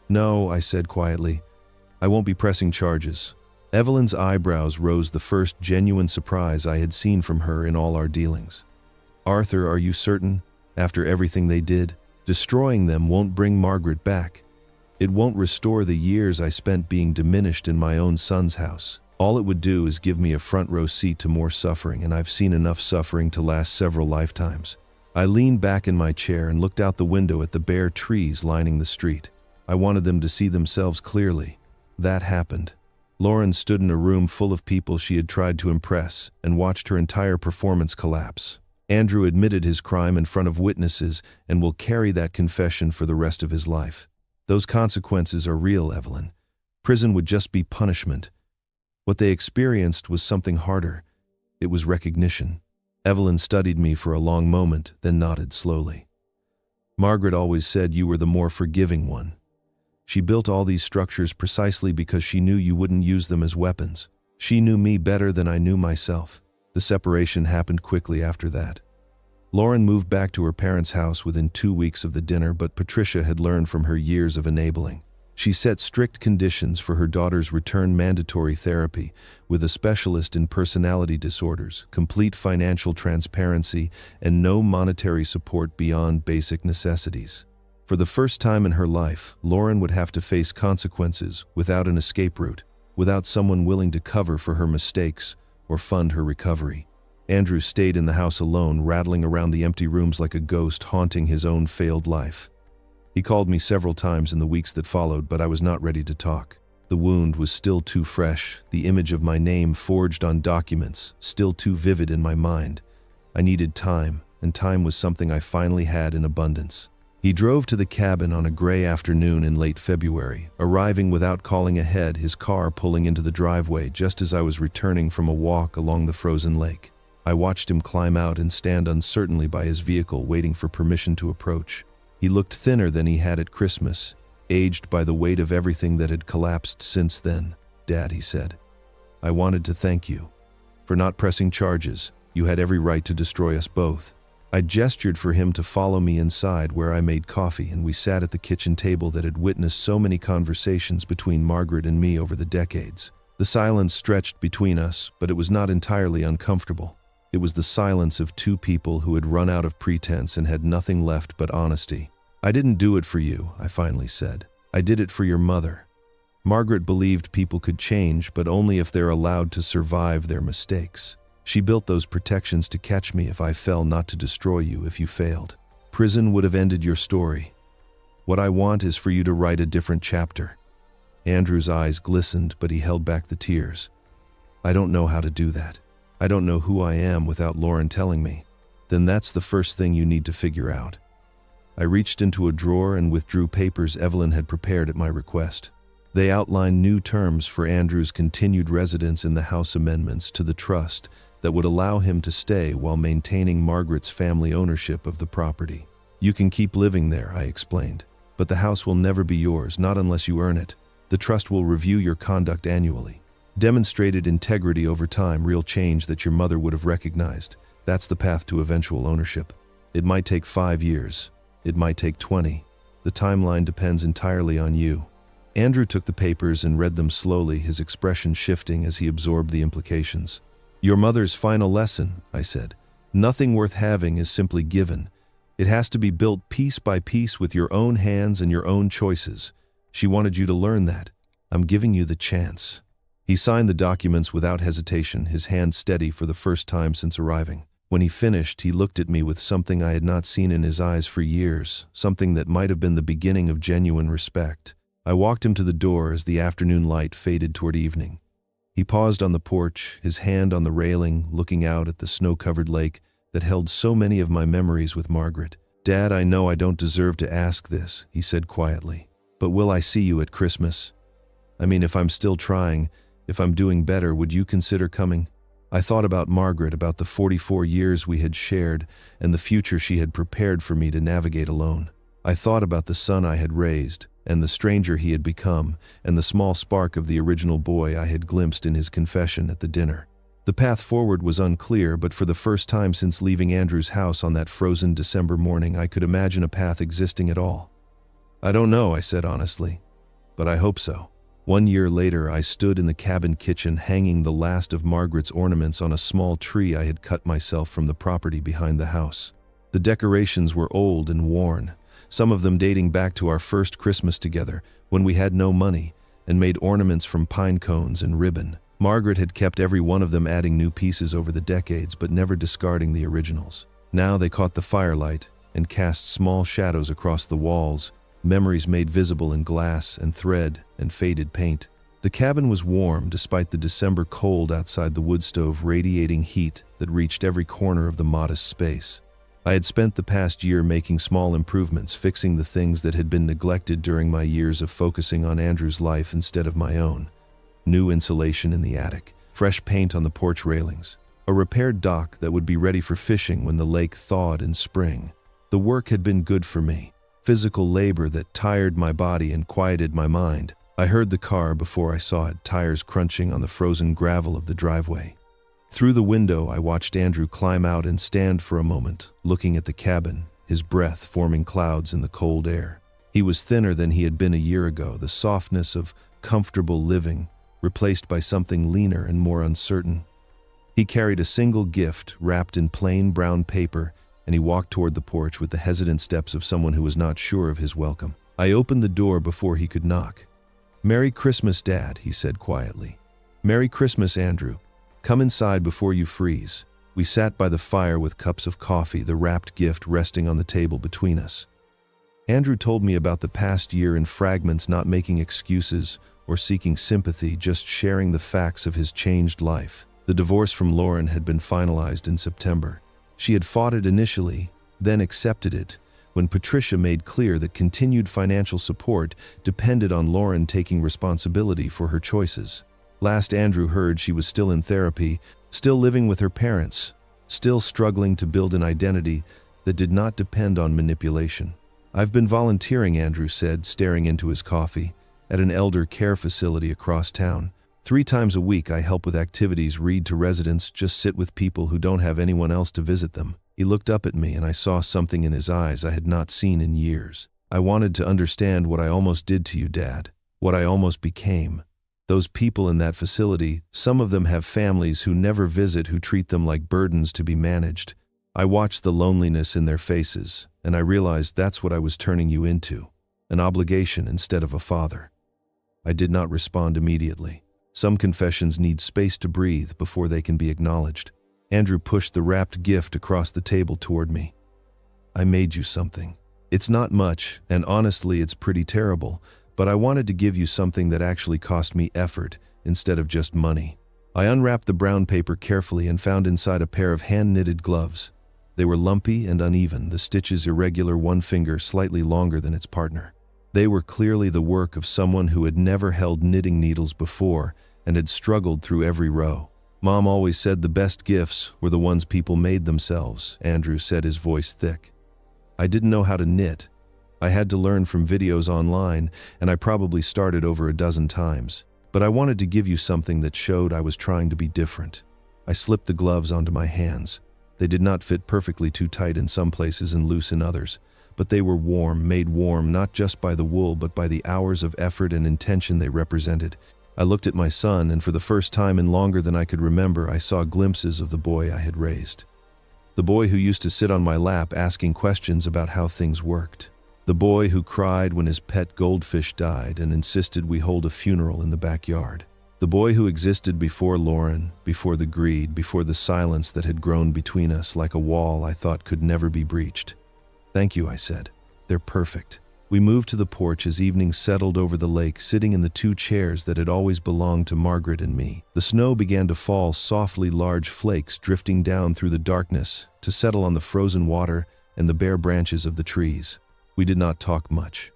No, I said quietly. I won't be pressing charges. Evelyn's eyebrows rose, the first genuine surprise I had seen from her in all our dealings. Arthur, are you certain? After everything they did? Destroying them won't bring Margaret back. It won't restore the years I spent being diminished in my own son's house. All it would do is give me a front row seat to more suffering, and I've seen enough suffering to last several lifetimes. I leaned back in my chair and looked out the window at the bare trees lining the street. I wanted them to see themselves clearly. That happened. Lauren stood in a room full of people she had tried to impress and watched her entire performance collapse. Andrew admitted his crime in front of witnesses and will carry that confession for the rest of his life. Those consequences are real, Evelyn. Prison would just be punishment. What they experienced was something harder. It was recognition. Evelyn studied me for a long moment, then nodded slowly. Margaret always said you were the more forgiving one. She built all these structures precisely because she knew you wouldn't use them as weapons. She knew me better than I knew myself. The separation happened quickly after that. Lauren moved back to her parents' house within 2 weeks of the dinner, but Patricia had learned from her years of enabling. She set strict conditions for her daughter's return: mandatory therapy with a specialist in personality disorders, complete financial transparency, and no monetary support beyond basic necessities. For the first time in her life, Lauren would have to face consequences without an escape route, without someone willing to cover for her mistakes or fund her recovery. Andrew stayed in the house alone, rattling around the empty rooms like a ghost haunting his own failed life. He called me several times in the weeks that followed, but I was not ready to talk. The wound was still too fresh, the image of my name forged on documents still too vivid in my mind. I needed time, and time was something I finally had in abundance. He drove to the cabin on a gray afternoon in late February, arriving without calling ahead, his car pulling into the driveway just as I was returning from a walk along the frozen lake. I watched him climb out and stand uncertainly by his vehicle, waiting for permission to approach. He looked thinner than he had at Christmas, aged by the weight of everything that had collapsed since then. Dad, he said, I wanted to thank you for not pressing charges. You had every right to destroy us both. I gestured for him to follow me inside, where I made coffee, and we sat at the kitchen table that had witnessed so many conversations between Margaret and me over the decades. The silence stretched between us, but it was not entirely uncomfortable. It was the silence of two people who had run out of pretense and had nothing left but honesty. "I didn't do it for you," I finally said. "I did it for your mother." Margaret believed people could change, but only if they're allowed to survive their mistakes. She built those protections to catch me if I fell, not to destroy you if you failed. Prison would have ended your story. What I want is for you to write a different chapter. Andrew's eyes glistened, but he held back the tears. "I don't know how to do that. I don't know who I am without Lauren telling me." "Then that's the first thing you need to figure out." I reached into a drawer and withdrew papers Evelyn had prepared at my request. They outlined new terms for Andrew's continued residence in the house, amendments to the trust that would allow him to stay while maintaining Margaret's family ownership of the property. "You can keep living there," I explained, "but the house will never be yours, not unless you earn it. The trust will review your conduct annually. Demonstrated integrity over time, real change that your mother would have recognized. That's the path to eventual ownership. It might take 5 years. It might take 20. The timeline depends entirely on you." Andrew took the papers and read them slowly, his expression shifting as he absorbed the implications. "Your mother's final lesson," I said. "Nothing worth having is simply given. It has to be built piece by piece with your own hands and your own choices. She wanted you to learn that. I'm giving you the chance." He signed the documents without hesitation, his hand steady for the first time since arriving. When he finished, he looked at me with something I had not seen in his eyes for years, something that might have been the beginning of genuine respect. I walked him to the door as the afternoon light faded toward evening. He paused on the porch, his hand on the railing, looking out at the snow-covered lake that held so many of my memories with Margaret. "Dad, I know I don't deserve to ask this," he said quietly, "but will I see you at Christmas? I mean, if I'm still trying, if I'm doing better, would you consider coming?" I thought about Margaret, about the 44 years we had shared, and the future she had prepared for me to navigate alone. I thought about the son I had raised, and the stranger he had become, and the small spark of the original boy I had glimpsed in his confession at the dinner. The path forward was unclear, but for the first time since leaving Andrew's house on that frozen December morning, I could imagine a path existing at all. "I don't know," I said honestly, "but I hope so." 1 year later, I stood in the cabin kitchen hanging the last of Margaret's ornaments on a small tree I had cut myself from the property behind the house. The decorations were old and worn, some of them dating back to our first Christmas together, when we had no money, and made ornaments from pine cones and ribbon. Margaret had kept every one of them, adding new pieces over the decades, but never discarding the originals. Now they caught the firelight and cast small shadows across the walls, memories made visible in glass and thread and faded paint. The cabin was warm despite the December cold outside, the wood stove radiating heat that reached every corner of the modest space. I had spent the past year making small improvements, fixing the things that had been neglected during my years of focusing on Andrew's life instead of my own. New insulation in the attic, fresh paint on the porch railings, a repaired dock that would be ready for fishing when the lake thawed in spring. The work had been good for me, physical labor that tired my body and quieted my mind. I heard the car before I saw it, tires crunching on the frozen gravel of the driveway. Through the window, I watched Andrew climb out and stand for a moment, looking at the cabin, his breath forming clouds in the cold air. He was thinner than he had been a year ago, the softness of comfortable living replaced by something leaner and more uncertain. He carried a single gift wrapped in plain brown paper, and he walked toward the porch with the hesitant steps of someone who was not sure of his welcome. I opened the door before he could knock. "Merry Christmas, Dad," he said quietly. "Merry Christmas, Andrew. Come inside before you freeze." We sat by the fire with cups of coffee, the wrapped gift resting on the table between us. Andrew told me about the past year in fragments, not making excuses or seeking sympathy, just sharing the facts of his changed life. The divorce from Lauren had been finalized in September. She had fought it initially, then accepted it, when Patricia made clear that continued financial support depended on Lauren taking responsibility for her choices. Last Andrew heard, she was still in therapy, still living with her parents, still struggling to build an identity that did not depend on manipulation. "I've been volunteering," Andrew said, staring into his coffee, "at an elder care facility across town. 3 times a week I help with activities, read to residents, just sit with people who don't have anyone else to visit them. He looked up at me and I saw something in his eyes I had not seen in years. I wanted to understand what I almost did to you, Dad. What I almost became. Those people in that facility, some of them have families who never visit, who treat them like burdens to be managed. I watched the loneliness in their faces, and I realized that's what I was turning you into. An obligation instead of a father. I did not respond immediately. Some confessions need space to breathe before they can be acknowledged. Andrew pushed the wrapped gift across the table toward me. I made you something. It's not much, and honestly it's pretty terrible, but I wanted to give you something that actually cost me effort instead of just money. I unwrapped the brown paper carefully and found inside a pair of hand-knitted gloves. They were lumpy and uneven, the stitches irregular, one finger slightly longer than its partner. They were clearly the work of someone who had never held knitting needles before and had struggled through every row. Mom always said the best gifts were the ones people made themselves, Andrew said, his voice thick. I didn't know how to knit. I had to learn from videos online, and I probably started over a dozen times. But I wanted to give you something that showed I was trying to be different. I slipped the gloves onto my hands. They did not fit perfectly, too tight in some places and loose in others. But they were warm, made warm not just by the wool but by the hours of effort and intention they represented. I looked at my son, and for the first time in longer than I could remember, I saw glimpses of the boy I had raised. The boy who used to sit on my lap asking questions about how things worked. The boy who cried when his pet goldfish died and insisted we hold a funeral in the backyard. The boy who existed before Lauren, before the greed, before the silence that had grown between us like a wall I thought could never be breached. Thank you, I said. They're perfect. We moved to the porch as evening settled over the lake, sitting in the two chairs that had always belonged to Margaret and me. The snow began to fall, softly, large flakes drifting down through the darkness to settle on the frozen water and the bare branches of the trees. We did not talk much.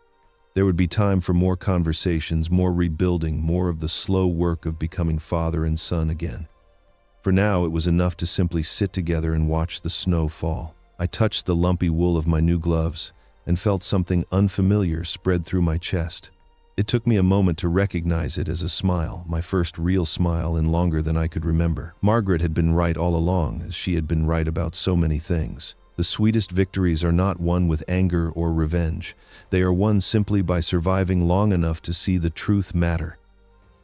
There would be time for more conversations, more rebuilding, more of the slow work of becoming father and son again. For now, it was enough to simply sit together and watch the snow fall. I touched the lumpy wool of my new gloves and felt something unfamiliar spread through my chest. It took me a moment to recognize it as a smile, my first real smile in longer than I could remember. Margaret had been right all along, as she had been right about so many things. The sweetest victories are not won with anger or revenge. They are won simply by surviving long enough to see the truth matter.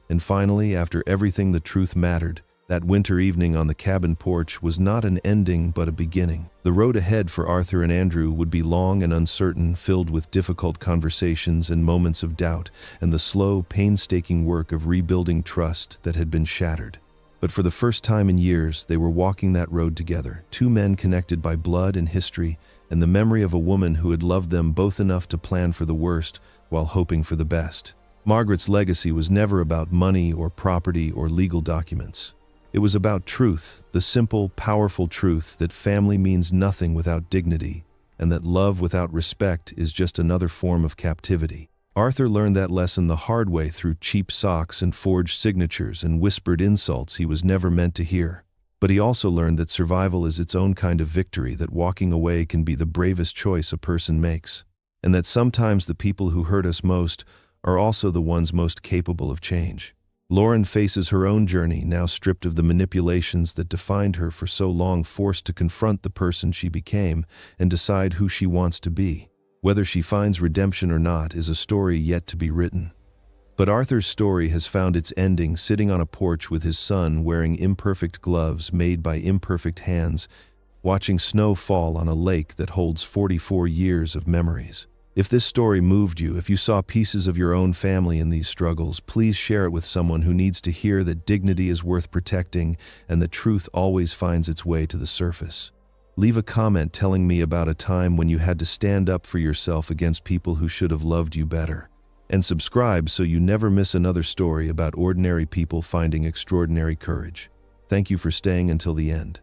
And finally, after everything the truth mattered, that winter evening on the cabin porch was not an ending but a beginning. The road ahead for Arthur and Andrew would be long and uncertain, filled with difficult conversations and moments of doubt, and the slow, painstaking work of rebuilding trust that had been shattered. But for the first time in years, they were walking that road together, two men connected by blood and history, and the memory of a woman who had loved them both enough to plan for the worst while hoping for the best. Margaret's legacy was never about money or property or legal documents. It was about truth, the simple, powerful truth that family means nothing without dignity, and that love without respect is just another form of captivity. Arthur learned that lesson the hard way through cheap socks and forged signatures and whispered insults he was never meant to hear. But he also learned that survival is its own kind of victory, that walking away can be the bravest choice a person makes, and that sometimes the people who hurt us most are also the ones most capable of change. Lauren faces her own journey, now stripped of the manipulations that defined her for so long, forced to confront the person she became and decide who she wants to be. Whether she finds redemption or not is a story yet to be written. But Arthur's story has found its ending sitting on a porch with his son, wearing imperfect gloves made by imperfect hands, watching snow fall on a lake that holds 44 years of memories. If this story moved you, if you saw pieces of your own family in these struggles, please share it with someone who needs to hear that dignity is worth protecting and the truth always finds its way to the surface. Leave a comment telling me about a time when you had to stand up for yourself against people who should have loved you better. And subscribe so you never miss another story about ordinary people finding extraordinary courage. Thank you for staying until the end.